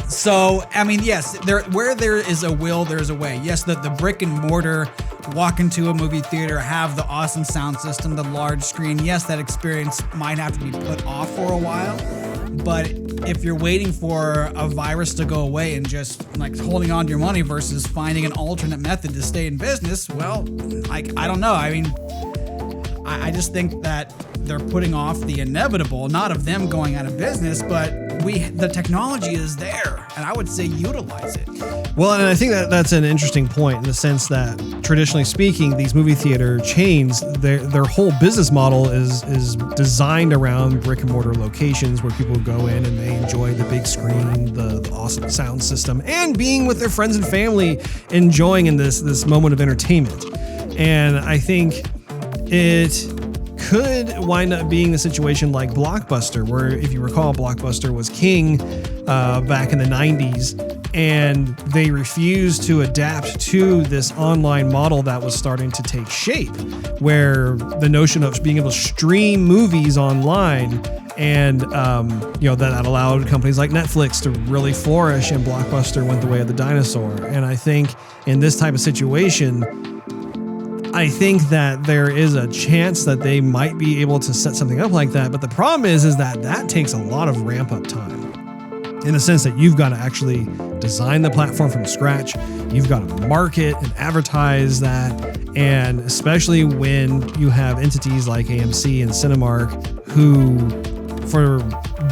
So, yes, where there is a will, there's a way. Yes, the brick and mortar, walk into a movie theater, have the awesome sound system, the large screen. Yes, that experience might have to be put off for a while. But if you're waiting for a virus to go away and just holding on to your money versus finding an alternate method to stay in business, well, I don't know. I just think that they're putting off the inevitable, not of them going out of business, but the technology is there, and I would say utilize it. Well, and I think that's an interesting point in the sense that traditionally speaking, these movie theater chains, their whole business model is designed around brick and mortar locations where people go in and they enjoy the big screen, the awesome sound system, and being with their friends and family, enjoying in this moment of entertainment. And I think it could wind up being the situation like Blockbuster, where if you recall, Blockbuster was king back in the 90s, and they refused to adapt to this online model that was starting to take shape, where the notion of being able to stream movies online and that allowed companies like Netflix to really flourish, and Blockbuster went the way of the dinosaur. And I think in this type of situation, I think that there is a chance that they might be able to set something up like that. But the problem is that takes a lot of ramp up time, in the sense that you've got to actually design the platform from scratch. You've got to market and advertise that. And especially when you have entities like AMC and Cinemark, who for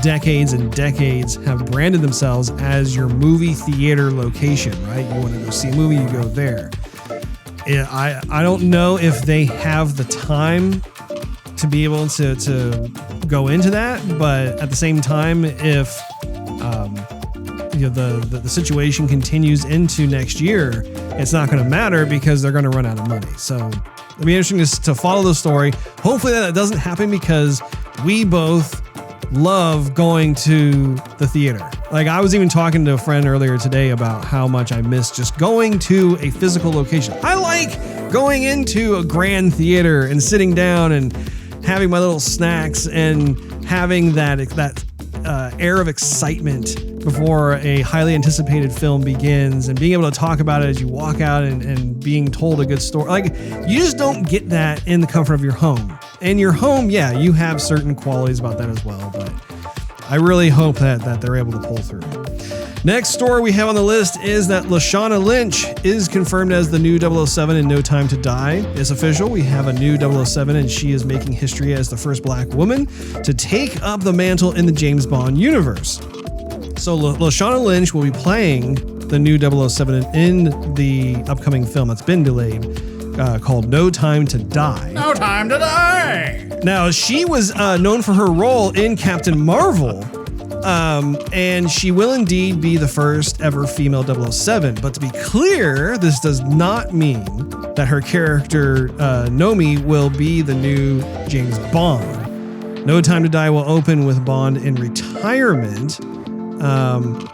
decades and decades have branded themselves as your movie theater location, right? You want to go see a movie, you go there. I don't know if they have the time to be able to go into that, but at the same time, if the situation continues into next year, it's not going to matter because they're going to run out of money. So it'll be interesting to follow the story. Hopefully that doesn't happen, because we both love going to the theater. I was even talking to a friend earlier today about how much I miss just going to a physical location. I like going into a grand theater and sitting down and having my little snacks and having that air of excitement before a highly anticipated film begins, and being able to talk about it as you walk out and being told a good story. You just don't get that in the comfort of your home. In your home, yeah, you have certain qualities about that as well, but I really hope that they're able to pull through. Next story we have on the list is that Lashana Lynch is confirmed as the new 007 in No Time to Die. It's official. We have a new 007, and she is making history as the first black woman to take up the mantle in the James Bond universe. So Lashana Lynch will be playing the new 007 in the upcoming film that's been delayed, called No Time to Die. No Time to Die! Now, she was known for her role in Captain Marvel, and she will indeed be the first ever female 007. But to be clear, this does not mean that her character, Nomi, will be the new James Bond. No Time to Die will open with Bond in retirement.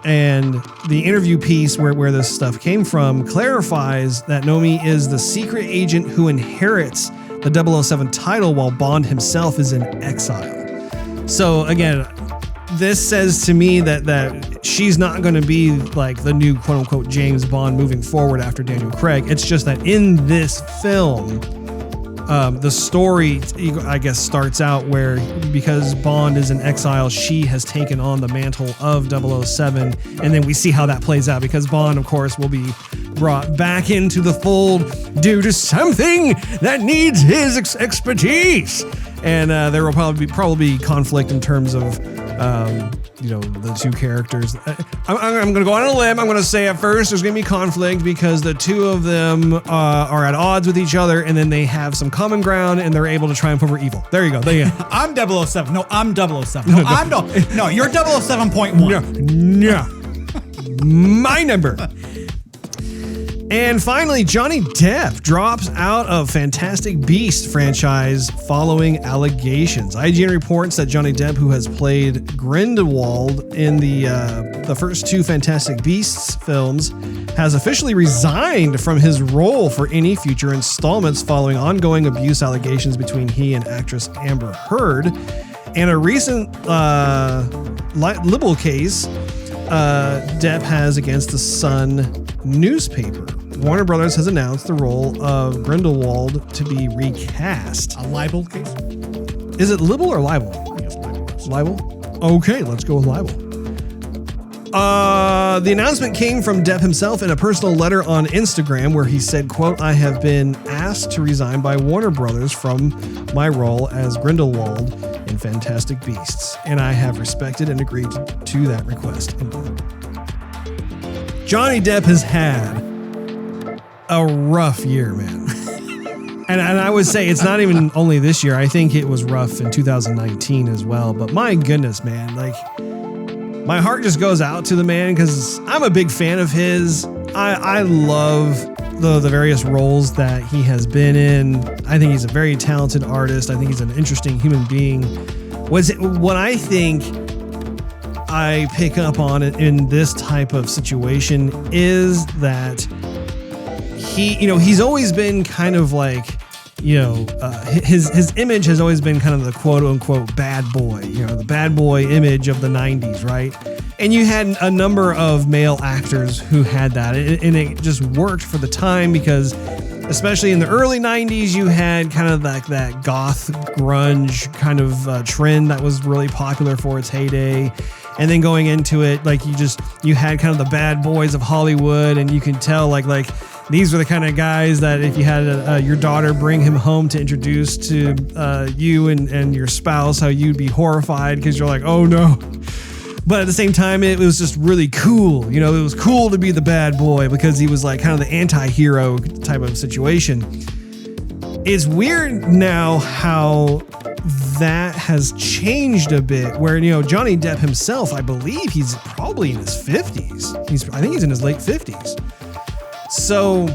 And the interview piece where this stuff came from clarifies that Nomi is the secret agent who inherits the 007 title while Bond himself is in exile. So again, this says to me that she's not going to be like the new quote unquote James Bond moving forward after Daniel Craig. It's just that in this film, the story, I guess, starts out where because Bond is in exile, she has taken on the mantle of 007. And then we see how that plays out because Bond, of course, will be brought back into the fold due to something that needs his expertise. And there will probably be conflict in terms of, the two characters. I'm going to go on a limb. I'm going to say at first there's going to be conflict because the two of them are at odds with each other, and then they have some common ground, and they're able to triumph over evil. There you go. I'm 007. No, I'm 007. No, you're 007.1. No. My number. And finally, Johnny Depp drops out of Fantastic Beasts franchise following allegations. IGN reports that Johnny Depp, who has played Grindelwald in the first two Fantastic Beasts films, has officially resigned from his role for any future installments following ongoing abuse allegations between he and actress Amber Heard. And a recent libel case Depp has against the Sun newspaper. Warner Brothers has announced the role of Grindelwald to be recast. A libel case? Is it libel or libel? I guess libel. Libel? Okay, let's go with libel. The announcement came from Depp himself in a personal letter on Instagram where he said, quote, "I have been asked to resign by Warner Brothers from my role as Grindelwald in Fantastic Beasts, and I have respected and agreed to that request." Johnny Depp has had a rough year, man. And I would say it's not even only this year. I think it was rough in 2019 as well. But my goodness, man, like my heart just goes out to the man because I'm a big fan of his. I love the various roles that he has been in. I think he's a very talented artist. I think he's an interesting human being. What I think I pick up on it in this type of situation is that he's always been kind of like, his image has always been kind of the quote unquote bad boy, the bad boy image of the 90s, right? And you had a number of male actors who had that, and it just worked for the time because especially in the early 90s, you had kind of like that goth grunge kind of trend that was really popular for its heyday. And then going into it, like you had kind of the bad boys of Hollywood, and you can tell like these were the kind of guys that if you had your daughter bring him home to introduce to you and your spouse, how you'd be horrified because you're like, oh no. But at the same time, it was just really cool. It was cool to be the bad boy because he was like kind of the anti-hero type of situation. It's weird now how that has changed a bit where, Johnny Depp himself, I believe he's probably in his 50s. I think he's in his late 50s. So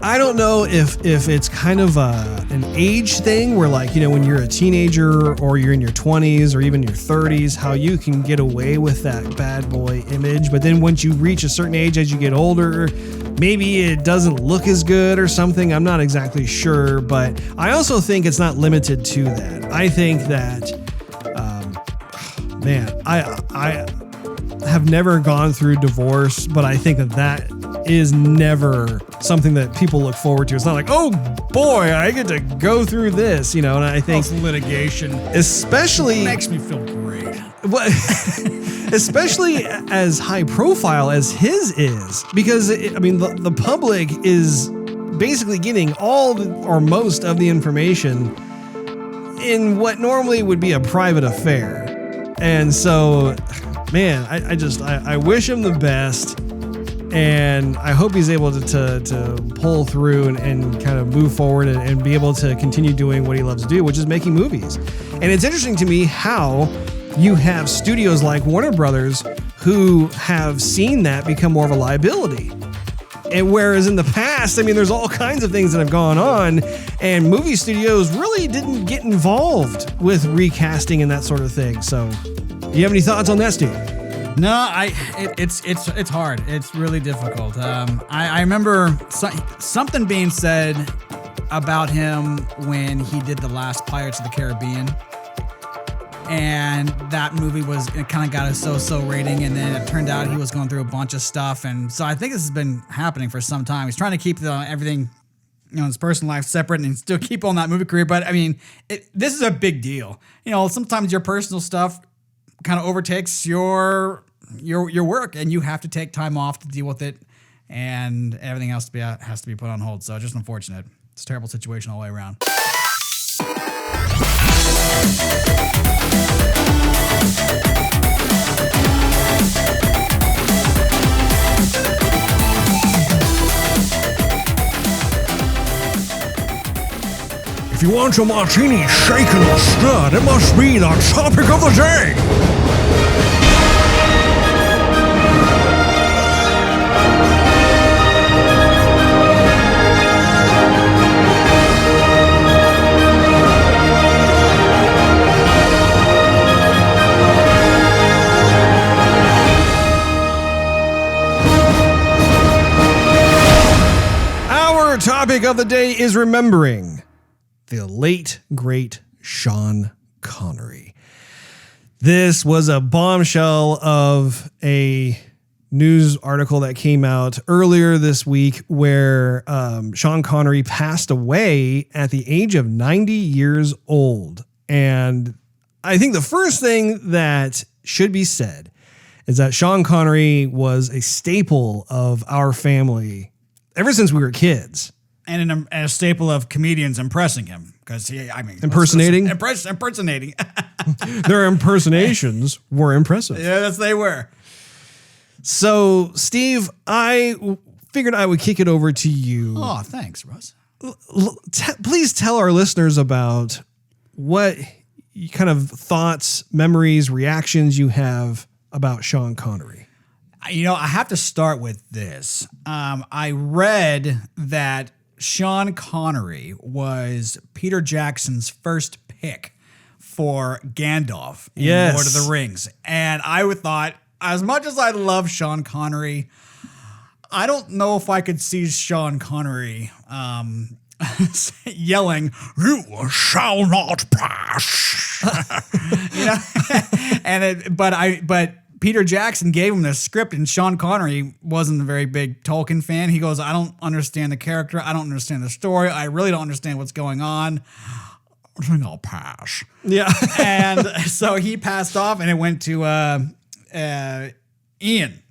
I don't know if it's kind of an age thing where like, when you're a teenager or you're in your 20s or even your 30s, how you can get away with that bad boy image. But then once you reach a certain age, as you get older, maybe it doesn't look as good or something. I'm not exactly sure, but I also think it's not limited to that. I think that, I have never gone through divorce, but I think that is never something that people look forward to. It's not like, oh boy, I get to go through this, and I think litigation, especially makes me feel great. Especially as high profile as his is, because the public is basically getting all or most of the information in what normally would be a private affair. And so, man, I wish him the best. And I hope he's able to pull through and kind of move forward and be able to continue doing what he loves to do, which is making movies. And it's interesting to me how you have studios like Warner Brothers who have seen that become more of a liability. And whereas in the past, there's all kinds of things that have gone on, and movie studios really didn't get involved with recasting and that sort of thing. So, do you have any thoughts on that, Steve? No, it's hard. It's really difficult. I remember something being said about him when he did the last Pirates of the Caribbean, and that movie it kind of got a so-so rating, and then it turned out he was going through a bunch of stuff, and so I think this has been happening for some time. He's trying to keep everything his personal life separate and still keep on that movie career. But I mean, this is a big deal. Sometimes your personal stuff kind of overtakes your work, and you have to take time off to deal with it, and everything else has to be put on hold. So just unfortunate. It's a terrible situation all the way around. If you want your martini shaken or stirred, it must be the topic of the day. Our topic of the day is remembering the late, great Sean Connery. This was a bombshell of a news article that came out earlier this week where Sean Connery passed away at the age of 90 years old. And I think the first thing that should be said is that Sean Connery was a staple of our family ever since we were kids. And a staple of comedians impressing him. Because impersonating? Impersonating. Their impersonations were impressive. Yes, they were. So, Steve, I figured I would kick it over to you. Oh, thanks, Russ. Please tell our listeners about what kind of thoughts, memories, reactions you have about Sean Connery. I have to start with this. I read that Sean Connery was Peter Jackson's first pick for Gandalf in Lord of the Rings. And I would thought, as much as I love Sean Connery, I don't know if I could see Sean Connery yelling, "You shall not pass." But Peter Jackson gave him the script, and Sean Connery wasn't a very big Tolkien fan. He goes, "I don't understand the character. I don't understand the story. I really don't understand what's going on. I think I'll pass." Yeah. And so he passed off, and it went to Ian.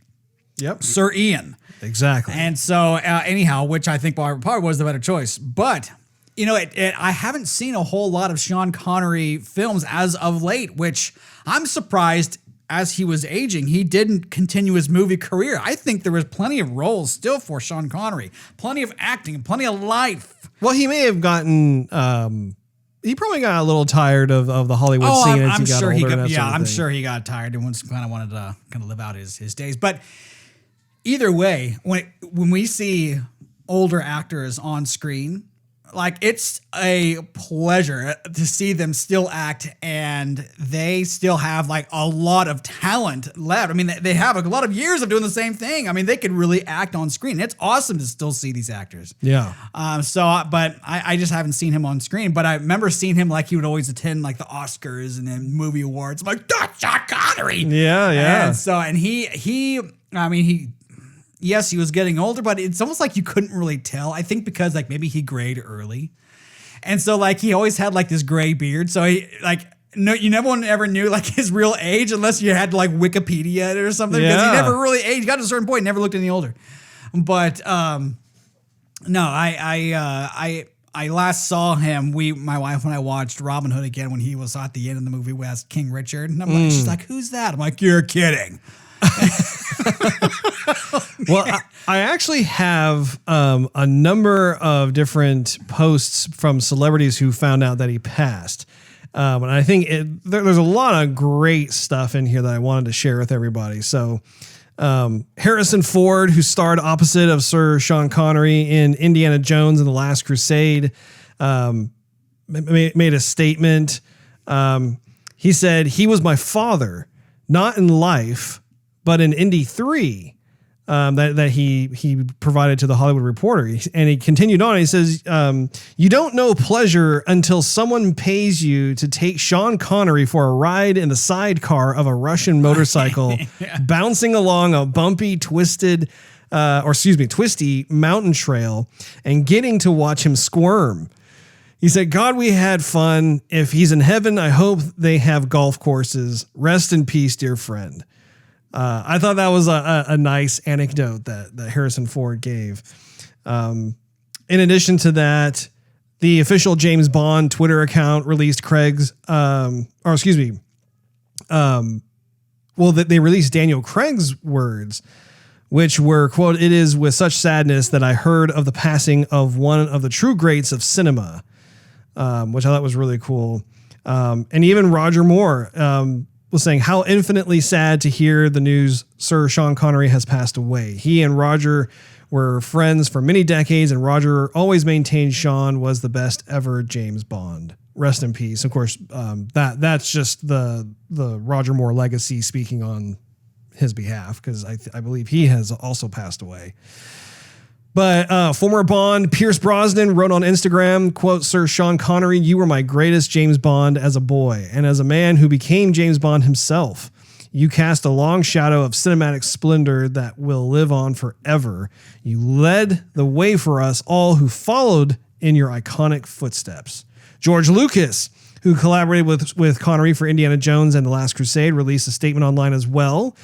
Yep. Sir Ian. Exactly. And so anyhow, which I think probably was the better choice. But, I haven't seen a whole lot of Sean Connery films as of late, which I'm surprised. As he was aging, he didn't continue his movie career. I think there was plenty of roles still for Sean Connery, plenty of acting, plenty of life. Well, he may have gotten, he probably got a little tired of the Hollywood scene as he got older. I'm sure he got tired and kind of wanted to kind of live out his days. But either way, when we see older actors on screen, like, it's a pleasure to see them still act, and they still have like a lot of talent left. I mean, they have a lot of years of doing the same thing. I mean, they could really act on screen. It's awesome to still see these actors. Yeah. But I just haven't seen him on screen. But I remember seeing him, like, he would always attend like the Oscars and then movie awards. I'm like, that's Sean Connery. Yeah, yeah. And so, yes, he was getting older, but it's almost like you couldn't really tell. I think because, like, maybe he grayed early. And so, like, he always had like this gray beard. So you never ever knew like his real age unless you had to like Wikipedia it or something. Because he never really aged. He got to a certain point, never looked any older. But no, I last saw him. My wife and I watched Robin Hood again when he was at the end of the movie with King Richard. And I'm like, she's like, "Who's that?" I'm like, "You're kidding." Well, I actually have a number of different posts from celebrities who found out that he passed. And I think there's a lot of great stuff in here that I wanted to share with everybody. So Harrison Ford, who starred opposite of Sir Sean Connery in Indiana Jones and the Last Crusade, made a statement. He said, "He was my father, not in life, but in Indy 3, that he provided to the Hollywood Reporter." And he continued on. He says, "You don't know pleasure until someone pays you to take Sean Connery for a ride in the sidecar of a Russian motorcycle, bouncing along a bumpy, twisted Twisty Mountain Trail and getting to watch him squirm. He said, God, we had fun. If he's in heaven, I hope they have golf courses. Rest in peace, dear friend. I thought that was a nice anecdote that Harrison Ford gave. In addition to that, the official James Bond Twitter account released they released Daniel Craig's words, which were, quote, "It is with such sadness that I heard of the passing of one of the true greats of cinema," which I thought was really cool. And even Roger Moore was saying, how infinitely sad to hear the news Sir Sean Connery has passed away. He and Roger were friends for many decades, and Roger always maintained Sean was the best ever James Bond. Rest in peace. Of course, that's just the Roger Moore legacy speaking on his behalf, because I believe he has also passed away. But former Bond Pierce Brosnan wrote on Instagram, quote, "Sir Sean Connery, you were my greatest James Bond as a boy and as a man who became James Bond himself. You cast a long shadow of cinematic splendor that will live on forever. You led the way for us all who followed in your iconic footsteps." George Lucas, who collaborated with Connery for Indiana Jones and The Last Crusade, released a statement online as well,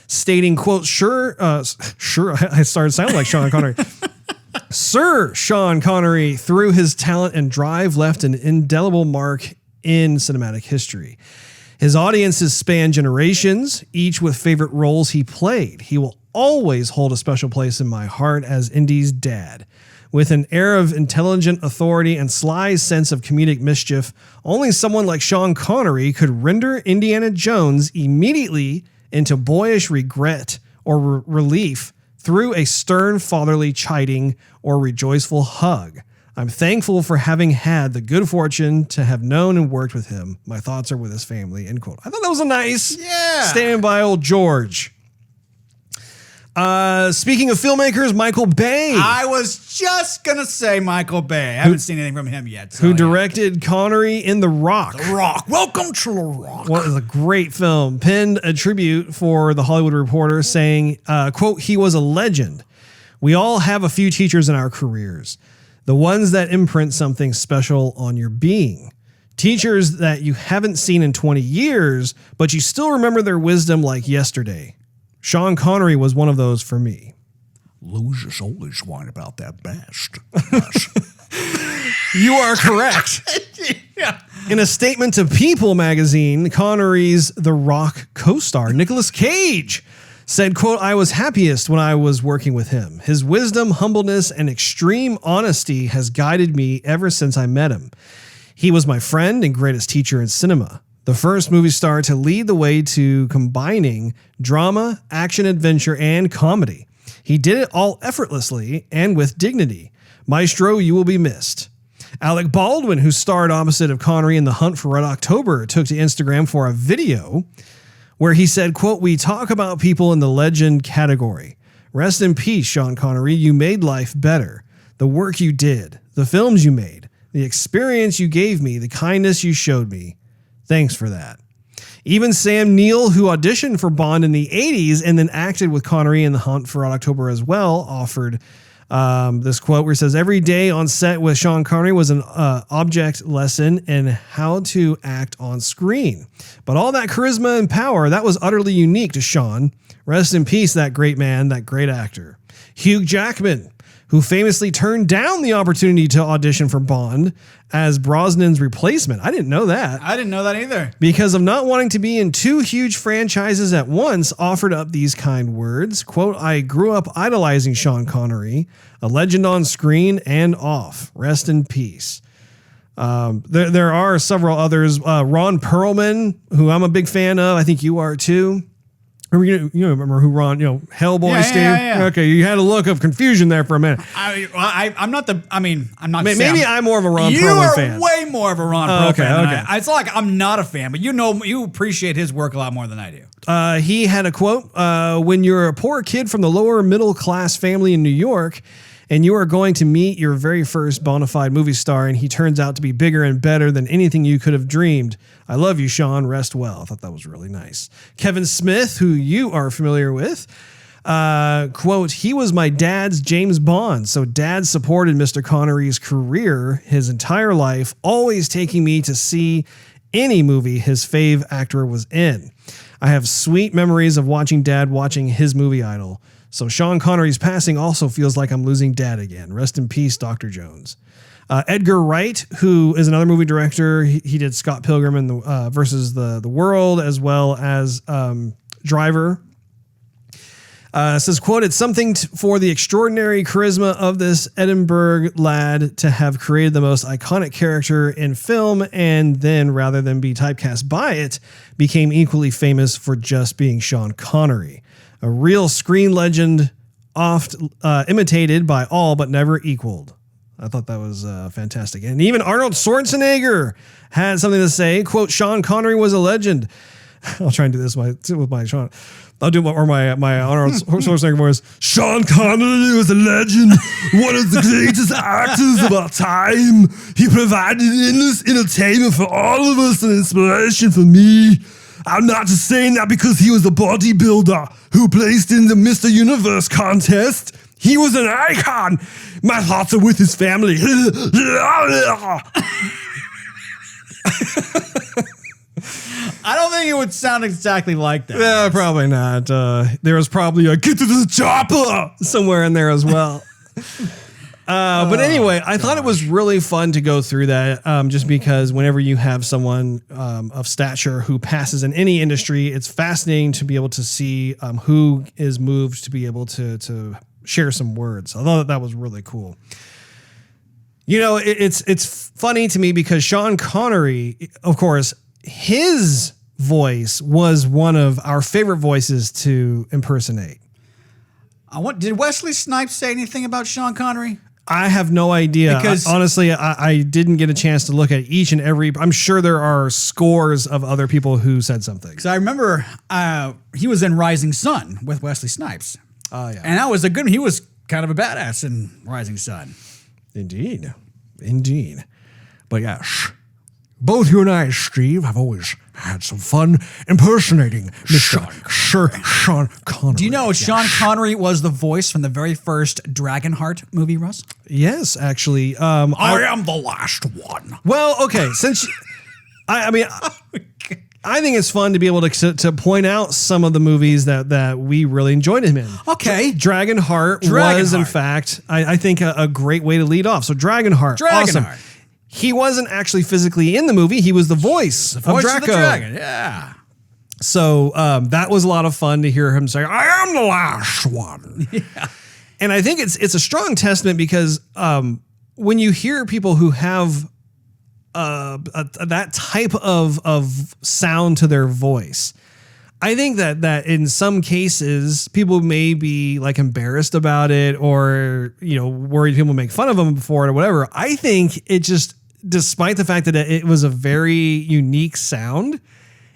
stating, quote, sure, I started sounding like Sean Connery. Sir Sean Connery, through his talent and drive, left an indelible mark in cinematic history. His audiences span generations, each with favorite roles he played. He will always hold a special place in my heart as Indy's dad. With an air of intelligent authority and sly sense of comedic mischief, only someone like Sean Connery could render Indiana Jones immediately into boyish regret or relief through a stern fatherly chiding or rejoiceful hug. I'm thankful for having had the good fortune to have known and worked with him. My thoughts are with his family, end quote. I thought that was a nice stand by old George. Speaking of filmmakers, Michael Bay. I was just going to say Michael Bay. I haven't seen anything from him yet. Who directed Connery in The Rock. The Rock. Welcome to The Rock. What is a great film. Penned a tribute for The Hollywood Reporter saying, quote, "He was a legend. We all have a few teachers in our careers. The ones that imprint something special on your being. Teachers that you haven't seen in 20 years, but you still remember their wisdom like yesterday. Sean Connery was one of those for me." Losers always whine about that best. You are correct. Yeah. In a statement to People magazine, Connery's The Rock co-star, Nicolas Cage, said, quote, "I was happiest when I was working with him. His wisdom, humbleness, and extreme honesty has guided me ever since I met him. He was my friend and greatest teacher in cinema. The first movie star to lead the way to combining drama, action, adventure, and comedy. He did it all effortlessly and with dignity. Maestro, you will be missed." Alec Baldwin, who starred opposite of Connery in The Hunt for Red October, took to Instagram for a video where he said, quote, "We talk about people in the legend category. Rest in peace, Sean Connery. You made life better. The work you did, the films you made, the experience you gave me, the kindness you showed me. Thanks for that." Even Sam Neill, who auditioned for Bond in the 80s and then acted with Connery in The Hunt for Red October as well, offered this quote where he says, "Every day on set with Sean Connery was an object lesson in how to act on screen. But all that charisma and power, that was utterly unique to Sean. Rest in peace, that great man, that great actor." Hugh Jackman, who famously turned down the opportunity to audition for Bond as Brosnan's replacement. I didn't know that. I didn't know that either. Because of not wanting to be in two huge franchises at once, offered up these kind words. Quote, "I grew up idolizing Sean Connery, a legend on screen and off. Rest in peace." There are several others. Ron Perlman, who I'm a big fan of. I think you are too. You remember who Ron, Hellboy, Steve? Yeah. Okay, you had a look of confusion there for a minute. I'm not. Maybe I'm more of a Ron Perlman fan. You are way more of a Ron Perlman fan. Okay. It's like I'm not a fan, but you appreciate his work a lot more than I do. He had a quote, "When you're a poor kid from the lower middle class family in New York, and you are going to meet your very first bona fide movie star, and he turns out to be bigger and better than anything you could have dreamed. I love you, Sean. Rest well." I thought that was really nice. Kevin Smith, who you are familiar with, Quote, he was my dad's James Bond, so dad supported Mr. Connery's career his entire life, always taking me to see any movie his fave actor was in. I have sweet memories of watching dad watching his movie idol. So Sean Connery's passing also feels like I'm losing dad again. Rest in peace, Dr. Jones. Edgar Wright, who is another movie director, he did Scott Pilgrim and the versus the World, as well as Driver. Says, quote, it's something for the extraordinary charisma of this Edinburgh lad to have created the most iconic character in film, and then, rather than be typecast by it, became equally famous for just being Sean Connery. A real screen legend, oft imitated by all but never equaled. I thought that was fantastic. And even Arnold Schwarzenegger had something to say. Quote, Sean Connery was a legend. I'll try and do this with my Sean. I'll do my Arnold Schwarzenegger voice. Sean Connery was a legend, one of the greatest actors of our time. He provided endless entertainment for all of us and inspiration for me. I'm not just saying that because he was a bodybuilder who placed in the Mr. Universe contest. He was an icon. My thoughts are with his family. I don't think it would sound exactly like that. Yeah, probably not. There was probably a get to the chopper somewhere in there as well. But anyway, I thought it was really fun to go through that just because whenever you have someone of stature who passes in any industry, it's fascinating to be able to see who is moved to be able to share some words. I thought that was really cool. You know, it's funny to me because Sean Connery, of course, his voice was one of our favorite voices to impersonate. Did Wesley Snipes say anything about Sean Connery? I have no idea. Because honestly, I didn't get a chance to look at each and every. I'm sure there are scores of other people who said something. Because I remember he was in Rising Sun with Wesley Snipes. Oh, yeah. And that was he was kind of a badass in Rising Sun. Indeed. But yes, both you and I, Steve, have always had some fun impersonating Mr. Sean Connery. Do you know Sean Connery was the voice from the very first Dragonheart movie, Russ? Yes, actually. I am the last one. Well, okay, since I mean, I think it's fun to be able to point out some of the movies that we really enjoyed him in. Okay. Dragonheart was, in fact, I think a great way to lead off. So Dragonheart. Awesome. He wasn't actually physically in the movie. He was the voice of Draco. Of the dragon, yeah. So that was a lot of fun to hear him say, I am the last one. Yeah. And I think it's a strong testament because when you hear people who have that type of sound to their voice, I think that in some cases people may be like embarrassed about it or, you know, worried people make fun of them for it or whatever. I think it just, despite the fact that it was a very unique sound,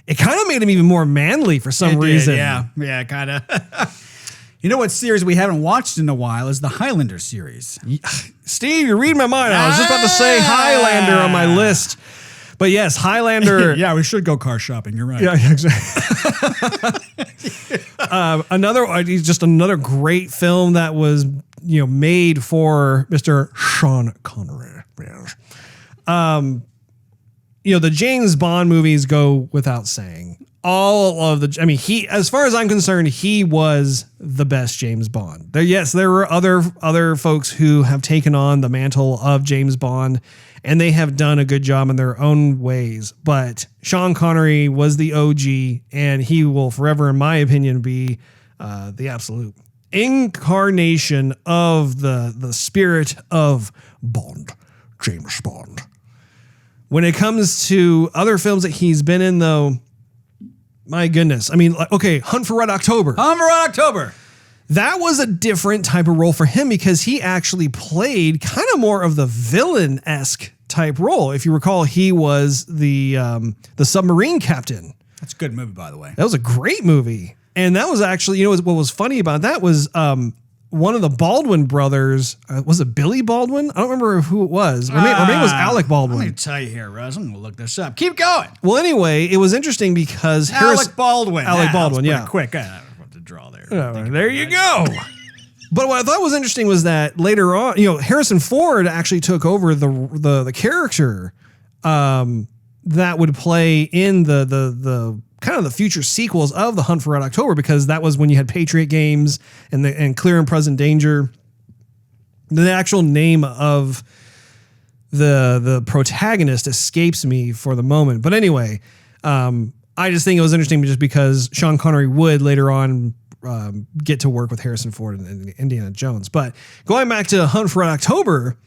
it kind of made him even more manly for some reason. Yeah, kind of. You know what series we haven't watched in a while is the Highlander series. Steve, you're reading my mind. I was just about to say Highlander on my list. But yes, Highlander. Yeah, we should go car shopping. You're right. Yeah, exactly. Another great film that was, you know, made for Mr. Sean Connery. Yes. You know, the James Bond movies go without saying. As far as I'm concerned, he was the best James Bond. There were other folks who have taken on the mantle of James Bond, and they have done a good job in their own ways. But Sean Connery was the OG, and he will forever, in my opinion, be the absolute incarnation of the spirit of Bond, James Bond. When it comes to other films that he's been in, though, my goodness. I mean, okay, Hunt for Red October. That was a different type of role for him because he actually played kind of more of the villain-esque type role. If you recall, he was the submarine captain. That's a good movie, by the way. That was a great movie. And that was actually, you know, what was funny about that was one of the Baldwin brothers. Was it Billy Baldwin? I don't remember who it was. Or maybe it was Alec Baldwin. Let me tell you here, Russ. I'm going to look this up. Keep going. Well, anyway, it was interesting because Alec Baldwin, yeah. Quick. I don't know what to draw there. There you go. But what I thought was interesting was that later on, Harrison Ford actually took over the character that would play in the kind of the future sequels of The Hunt for Red October, because that was when you had Patriot Games and Clear and Present Danger. The actual name of the protagonist escapes me for the moment. But anyway, I just think it was interesting just because Sean Connery would later on get to work with Harrison Ford and Indiana Jones. But going back to Hunt for Red October,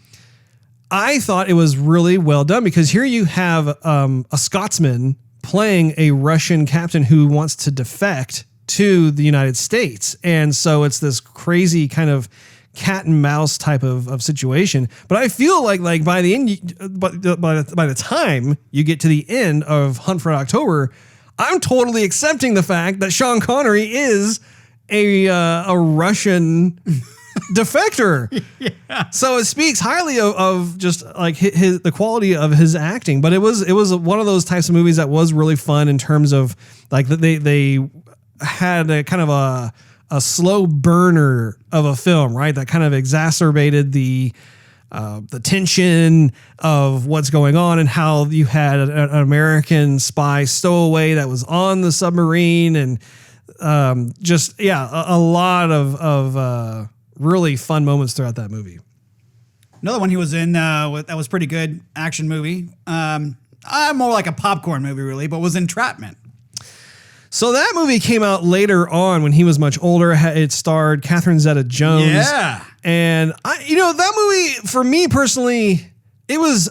I thought it was really well done, because here you have a Scotsman playing a Russian captain who wants to defect to the United States. And so it's this crazy kind of cat and mouse type of situation. But I feel like by the end, by the time you get to the end of Hunt for Red October, I'm totally accepting the fact that Sean Connery is a Russian defector. Yeah. So it speaks highly of just like the quality of his acting. But it was one of those types of movies that was really fun in terms of like they had a kind of a slow burner of a film, right? That kind of exacerbated the tension of what's going on, and how you had an American spy stowaway that was on the submarine, and a lot of really fun moments throughout that movie. Another one he was in that was pretty good, action movie. More like a popcorn movie, really, but was Entrapment. So that movie came out later on when he was much older. It starred Catherine Zeta-Jones. Yeah. And that movie, for me personally, it was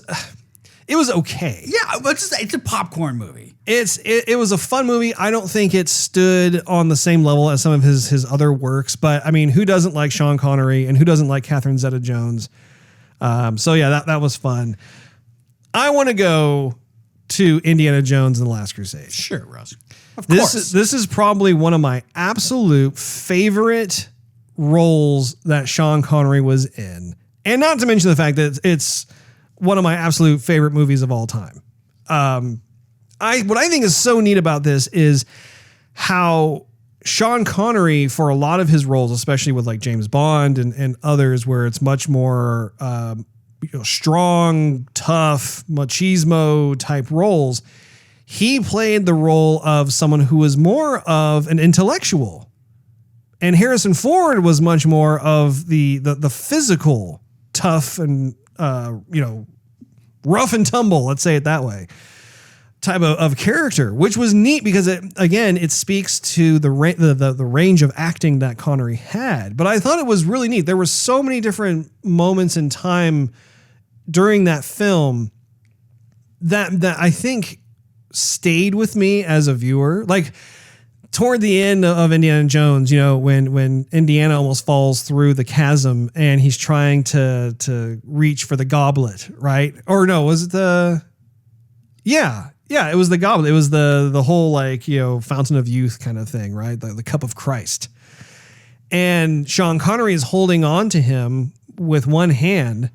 okay. Yeah, but it's a popcorn movie. It was a fun movie. I don't think it stood on the same level as some of his other works, but I mean, who doesn't like Sean Connery and who doesn't like Catherine Zeta-Jones? So yeah, that was fun. I want to go to Indiana Jones and the Last Crusade. Sure, Russ. Of course. This is probably one of my absolute favorite roles that Sean Connery was in. And not to mention the fact that it's one of my absolute favorite movies of all time. What I think is so neat about this is how Sean Connery, for a lot of his roles, especially with like James Bond and others, where it's much more strong, tough, machismo type roles, he played the role of someone who was more of an intellectual. And Harrison Ford was much more of the physical, tough and rough and tumble, let's say it that way, type of character, which was neat because it speaks to the range of acting that Connery had. But I thought it was really neat. There were so many different moments in time during that film that I think stayed with me as a viewer. Like toward the end of Indiana Jones, when Indiana almost falls through the chasm and he's trying to reach for the goblet, right? Or no, was it Yeah, it was the goblet. It was the whole fountain of youth kind of thing, right? The cup of Christ. And Sean Connery is holding on to him with one hand.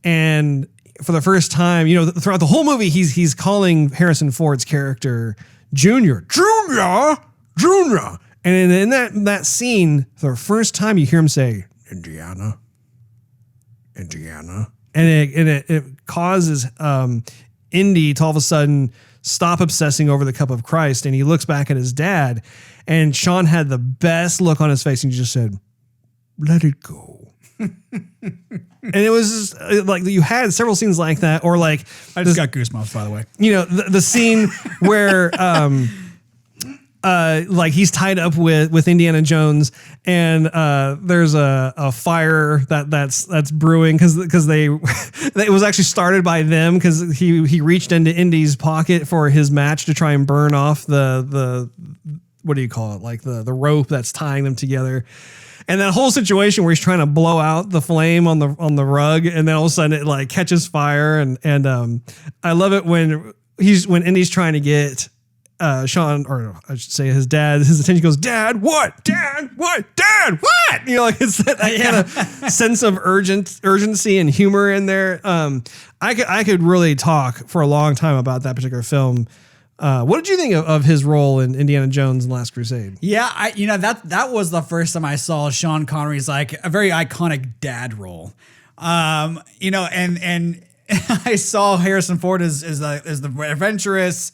And for the first time, throughout the whole movie, he's calling Harrison Ford's character Junior. And in that scene, for the first time, you hear him say, Indiana. And it causes Indy to all of a sudden stop obsessing over the cup of Christ, and he looks back at his dad, and Sean had the best look on his face, and he just said, let it go. And it was just, like you had several scenes like that, or like I just got goosebumps, by the way. The scene where like he's tied up with Indiana Jones, and there's a fire that's brewing because it was actually started by them, because he reached into Indy's pocket for his match to try and burn off the what do you call it, like the rope that's tying them together. And that whole situation where he's trying to blow out the flame on the rug, and then all of a sudden it like catches fire, and I love it when Indy's trying to get Sean, or I should say his dad, his attention goes, Dad, what? Dad, what? Dad, what? Like it's that kind of sense of urgency and humor in there. I could really talk for a long time about that particular film, What did you think of his role in Indiana Jones and the Last Crusade? Yeah, that was the first time I saw Sean Connery's like a very iconic dad role. And I saw Harrison Ford as the adventurous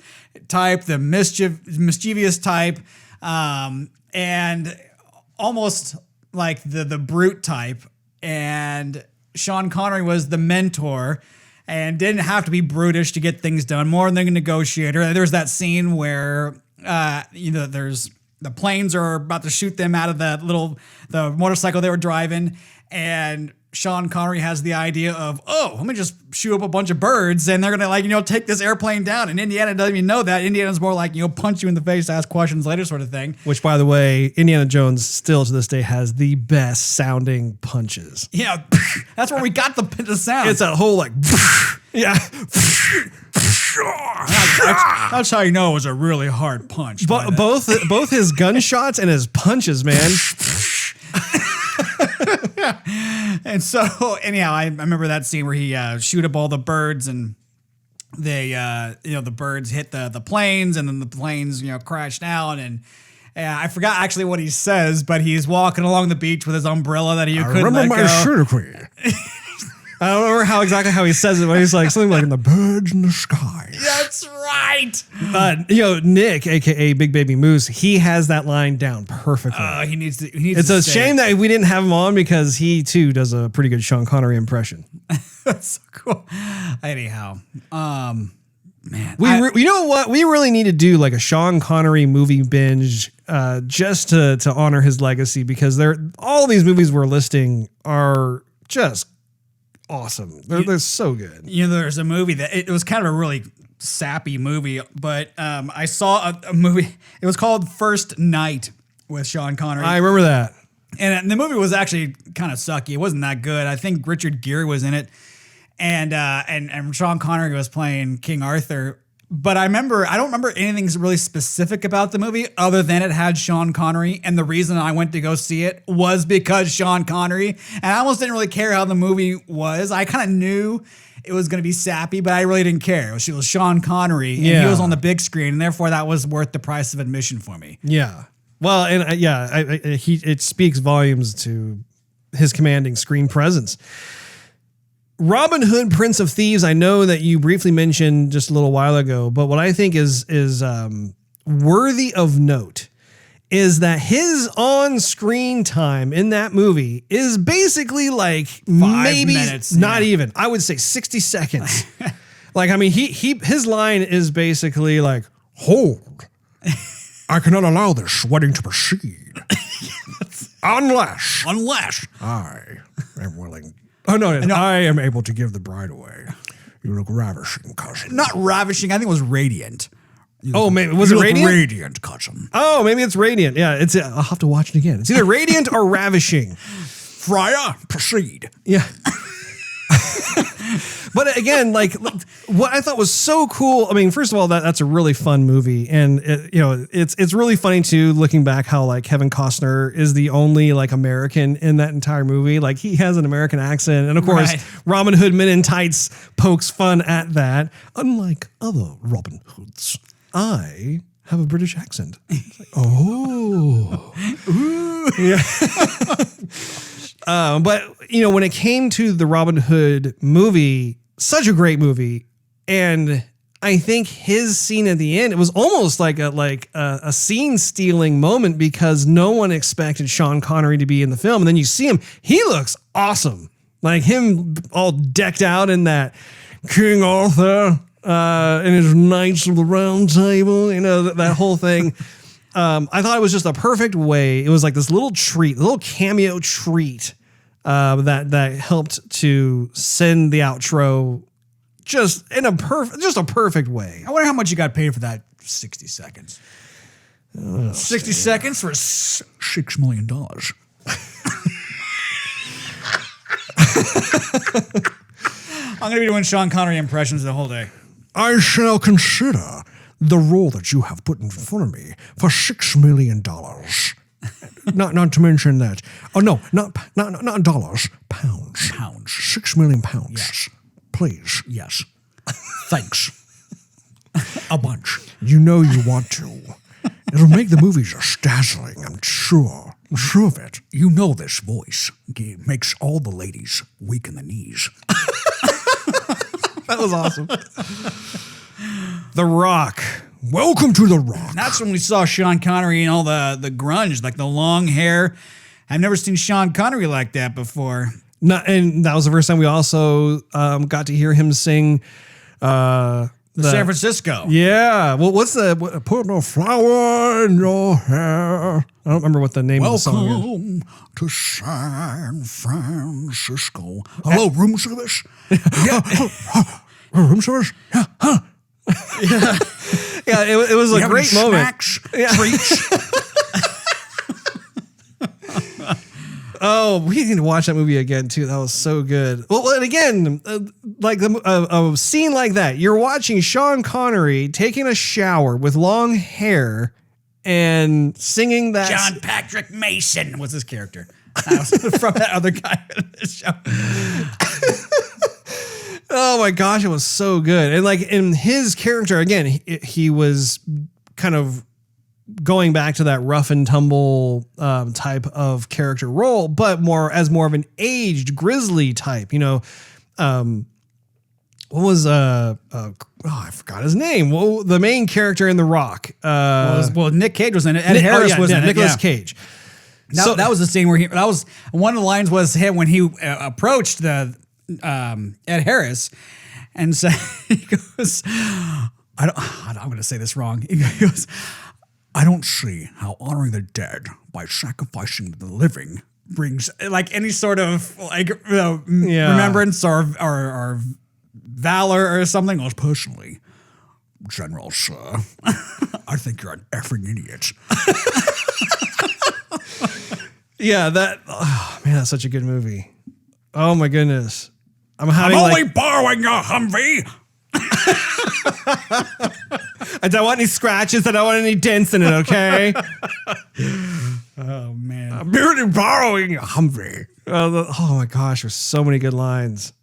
type, the mischievous type, and almost like the brute type. And Sean Connery was the mentor and didn't have to be brutish to get things done, more than a negotiator. There's that scene where there's the planes are about to shoot them out of the motorcycle they were driving, and Sean Connery has the idea of, let me just shoot up a bunch of birds and they're going to take this airplane down. And Indiana doesn't even know that. Indiana's more like, punch you in the face, ask questions later sort of thing. Which, by the way, Indiana Jones still to this day has the best sounding punches. Yeah, that's where we got the sound. It's a whole yeah. That's how you know it was a really hard punch. Both his gunshots and his punches, man. And so anyhow, I remember that scene where he shoot up all the birds and they the birds hit the planes and then the planes crash down, and I forgot actually what he says, but he's walking along the beach with his umbrella that he couldn't let go. I don't remember exactly how he says it, but he's like something like in the birds in the sky. That's right. But Nick, aka Big Baby Moose, he has that line down perfectly. He needs to. It's a shame that we didn't have him on because he too does a pretty good Sean Connery impression. That's so cool. Anyhow, man, you know what? We really need to do like a Sean Connery movie binge, just to honor his legacy, because all these movies we're listing are just awesome. They're so good. There's a movie that it was kind of a really sappy movie, but I saw a movie. It was called First Night with Sean Connery. I remember that. And the movie was actually kind of sucky. It wasn't that good. I think Richard Gere was in it, and Sean Connery was playing King Arthur. But I don't remember anything really specific about the movie other than it had Sean Connery. And the reason I went to go see it was because Sean Connery. And I almost didn't really care how the movie was. I kind of knew it was going to be sappy, but I really didn't care. It was Sean Connery, and he was on the big screen, and therefore that was worth the price of admission for me. Yeah. Well, and it speaks volumes to his commanding screen presence. Robin Hood, Prince of Thieves, I know that you briefly mentioned just a little while ago, but what I think is worthy of note is that his on-screen time in that movie is basically like 5 maybe minutes, not even. I would say 60 seconds. His line is basically like, "Hold, I cannot allow this wedding to proceed unless I am willing." Oh, no, I am able to give the bride away. You look ravishing, cousin. Not ravishing. I think it was radiant. Maybe. Was it radiant? Radiant, cousin. Oh, maybe it's radiant. Yeah, I'll have to watch it again. It's either radiant or ravishing. Friar, proceed. Yeah. But again, like what I thought was so cool. I mean, first of all, that's a really fun movie, and it's really funny too. Looking back, how like Kevin Costner is the only like American in that entire movie. Like he has an American accent, and of course, Robin Hood Men in Tights pokes fun at that. Unlike other Robin Hoods, I have a British accent. Like, oh, yeah. But when it came to the Robin Hood movie, such a great movie, and I think his scene at the end, it was almost like a scene stealing moment because no one expected Sean Connery to be in the film, and then you see him, he looks awesome, like him all decked out in that King Arthur and his Knights of the Round Table, that whole thing. I thought it was just a perfect way. It was like this little treat, little cameo treat that helped to send the outro just in a perfect way. I wonder how much you got paid for that 60 seconds. 60 seconds for $6 million. I'm going to be doing Sean Connery impressions the whole day. I shall consider the role that you have put in front of me for $6 million. not to mention that. Oh no, not dollars, pounds. Pounds. 6 million pounds. Yes. Please. Yes. Thanks. A bunch. You know you want to. It'll make the movie just dazzling, I'm sure. I'm sure of it. You know this voice makes all the ladies weak in the knees. That was awesome. The Rock. Welcome to The Rock. That's when we saw Sean Connery and all the grunge, like the long hair. I've never seen Sean Connery like that before. And that was the first time we also got to hear him sing The San Francisco. Yeah. Well, put a flower in your hair. I don't remember what the name of the song is. Welcome to San Francisco. Hello, room service? Yeah. Room service? Yeah. Huh. Yeah, it was a great moment. Snacks, treats. Oh, we need to watch that movie again too. That was so good. Well, and again, like a scene like that, you're watching Sean Connery taking a shower with long hair and singing that. John Patrick Mason was his character. That was from that other guy in the show. Oh my gosh, it was so good. And like in his character, again, he was kind of going back to that rough and tumble type of character role, but more of an aged grizzly type. You know, what was I forgot his name. Well, the main character in The Rock. Well, Nick Cage was in it. Ed Harris was in it. Nicolas Cage. That was the scene where that was one of the lines was him when he approached the Ed Harris and said, he goes, I'm going to say this wrong. He goes, I don't see how honoring the dead by sacrificing the living brings like any sort of like remembrance or valor or something. Else. Personally, General Sir, I think you're an effing idiot. Yeah, that's such a good movie. Oh my goodness. I'm only borrowing your Humvee. I don't want any scratches. I don't want any dents in it, okay? Oh, man. I'm merely borrowing a Humvee. Oh, my gosh. There's so many good lines.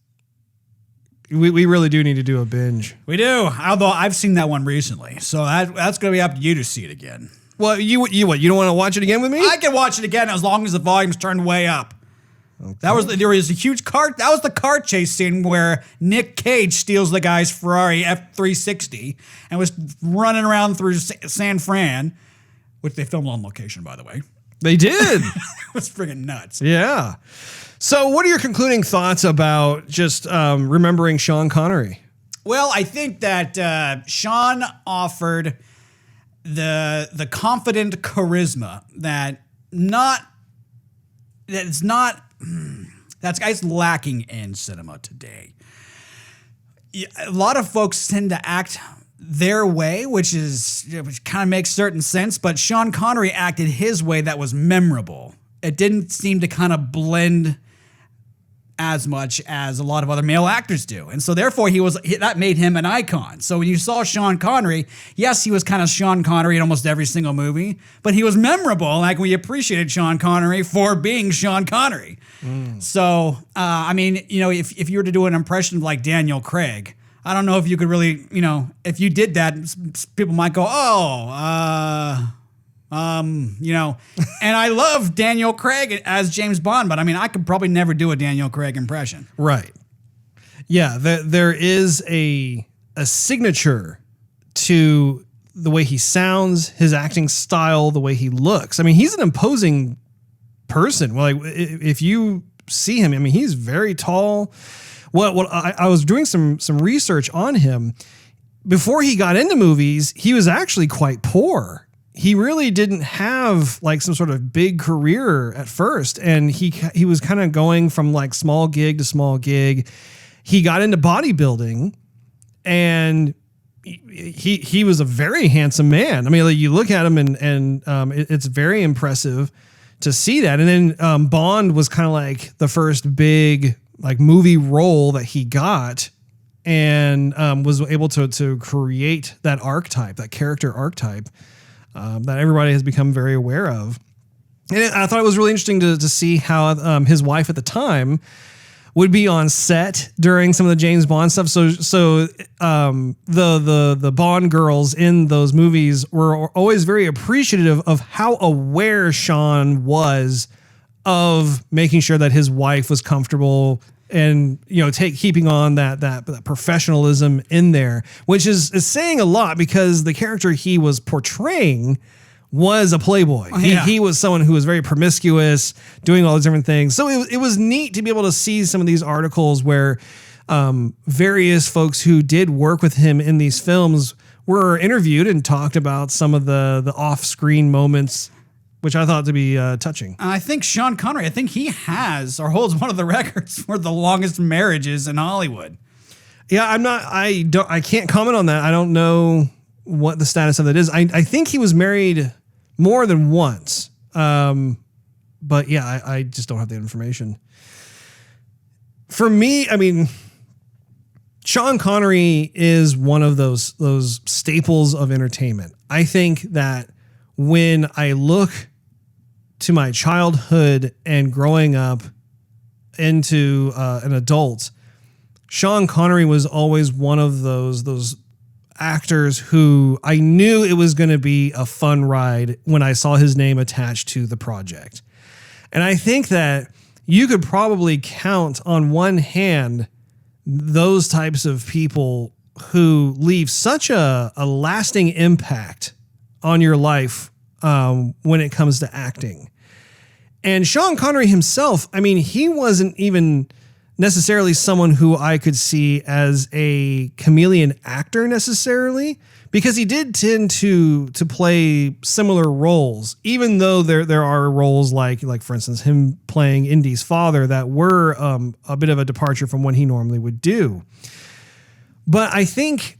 We really do need to do a binge. We do. Although I've seen that one recently. So that's going to be up to you to see it again. Well, you what? You don't want to watch it again with me? I can watch it again as long as the volume's turned way up. Okay. There was a huge car. That was the car chase scene where Nick Cage steals the guy's Ferrari F360 and was running around through San Fran, which they filmed on location, by the way. They did. It was friggin' nuts. Yeah. So, what are your concluding thoughts about just remembering Sean Connery? Well, I think that Sean offered the confident charisma that guy's lacking in cinema today. A lot of folks tend to act their way, which kind of makes certain sense, but Sean Connery acted his way that was memorable. It didn't seem to kind of blend as much as a lot of other male actors do. And so therefore that made him an icon. So when you saw Sean Connery, yes, he was kind of Sean Connery in almost every single movie, but he was memorable. Like we appreciated Sean Connery for being Sean Connery. So, I mean, you know, if you were to do an impression of like Daniel Craig, I don't know if you could really, you know, if you did that, people might go, you know, and I love Daniel Craig as James Bond, but I mean, I could probably never do a Daniel Craig impression. Right. Yeah. There is a signature to the way he sounds, his acting style, the way he looks. I mean, he's an imposing person. Well, like if you see him, I mean, he's very tall. I was doing some research on him. Before he got into movies, he was actually quite poor. He really didn't have like some sort of big career at first. And he was kind of going from like small gig to small gig. He got into bodybuilding and he was a very handsome man. I mean, like you look at him and it's very impressive to see that. And then Bond was kind of like the first big like movie role that he got and was able to create that archetype, that character archetype. That everybody has become very aware of. And I thought it was really interesting to see how his wife at the time would be on set during some of the James Bond stuff. So the Bond girls in those movies were always very appreciative of how aware Sean was of making sure that his wife was comfortable and, you know, keeping on that professionalism in there, which is saying a lot because the character he was portraying was a playboy. He was someone who was very promiscuous, doing all these different things. So it was neat to be able to see some of these articles where various folks who did work with him in these films were interviewed and talked about some of the off-screen moments, which I thought to be touching. I think Sean Connery, I think he has or holds one of the records for the longest marriages in Hollywood. Yeah, I can't comment on that. I don't know what the status of that is. I think he was married more than once. But yeah, I just don't have the information. For me, I mean, Sean Connery is one of those staples of entertainment. I think that when I look to my childhood and growing up into an adult, Sean Connery was always one of those actors who I knew it was going to be a fun ride when I saw his name attached to the project. And I think that you could probably count on one hand those types of people who leave such a lasting impact on your life when it comes to acting. And Sean Connery himself, I mean, he wasn't even necessarily someone who I could see as a chameleon actor necessarily, because he did tend to play similar roles, even though there are roles like for instance, him playing Indy's father that were a bit of a departure from what he normally would do. But I think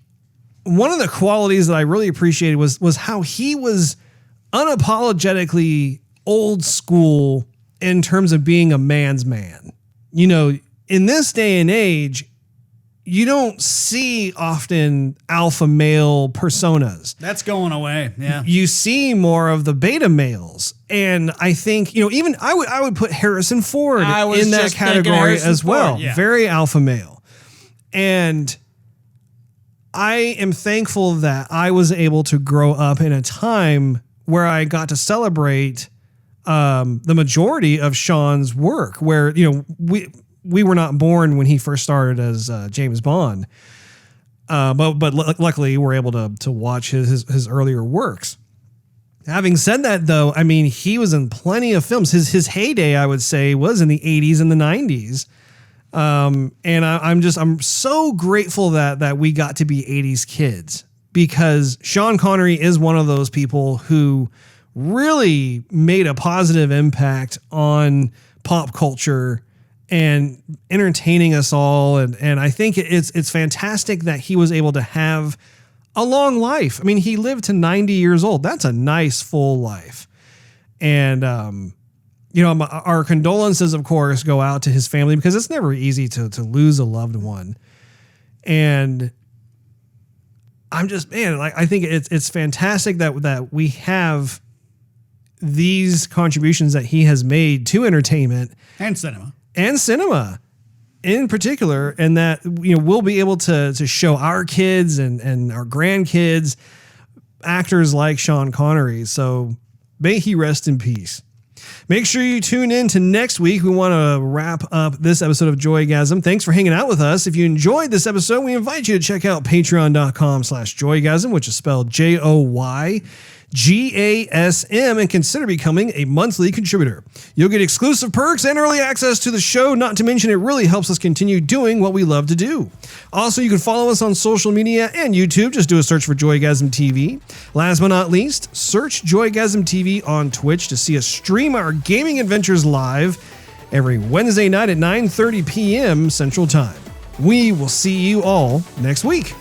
one of the qualities that I really appreciated was how he was unapologetically old school in terms of being a man's man. You know, in this day and age, you don't see often alpha male personas. That's going away. Yeah. You see more of the beta males. And I think, you know, even I would put Harrison Ford in that category as well. Yeah. Very alpha male. And I am thankful that I was able to grow up in a time where I got to celebrate the majority of Sean's work, where, you know, we were not born when he first started as James Bond, but luckily we're able to watch his earlier works. Having said that, though, I mean, he was in plenty of films. His heyday, I would say, was in the 80s and the 90s. And I'm so grateful that we got to be 80s kids, because Sean Connery is one of those people who really made a positive impact on pop culture and entertaining us all. And I think it's fantastic that he was able to have a long life. I mean, he lived to 90 years old. That's a nice full life. And, you know, our condolences, of course, go out to his family, because it's never easy to lose a loved one. And I'm just, man, like, I think it's fantastic that we have these contributions that he has made to entertainment And cinema in particular, and that, you know, we'll be able to show our kids and our grandkids actors like Sean Connery. So may he rest in peace. Make sure you tune in to next week. We want to wrap up this episode of Joygasm. Thanks for hanging out with us. If you enjoyed this episode, we invite you to check out patreon.com/Joygasm, which is spelled JOYGASM, and consider becoming a monthly contributor. You'll get exclusive perks and early access to the show, not to mention it really helps us continue doing what we love to do. Also, you can follow us on social media and YouTube. Just do a search for Joygasm TV. Last but not least, search Joygasm TV on Twitch to see us stream our gaming adventures live every Wednesday night at 9:30 p.m. Central Time. We will see you all next week.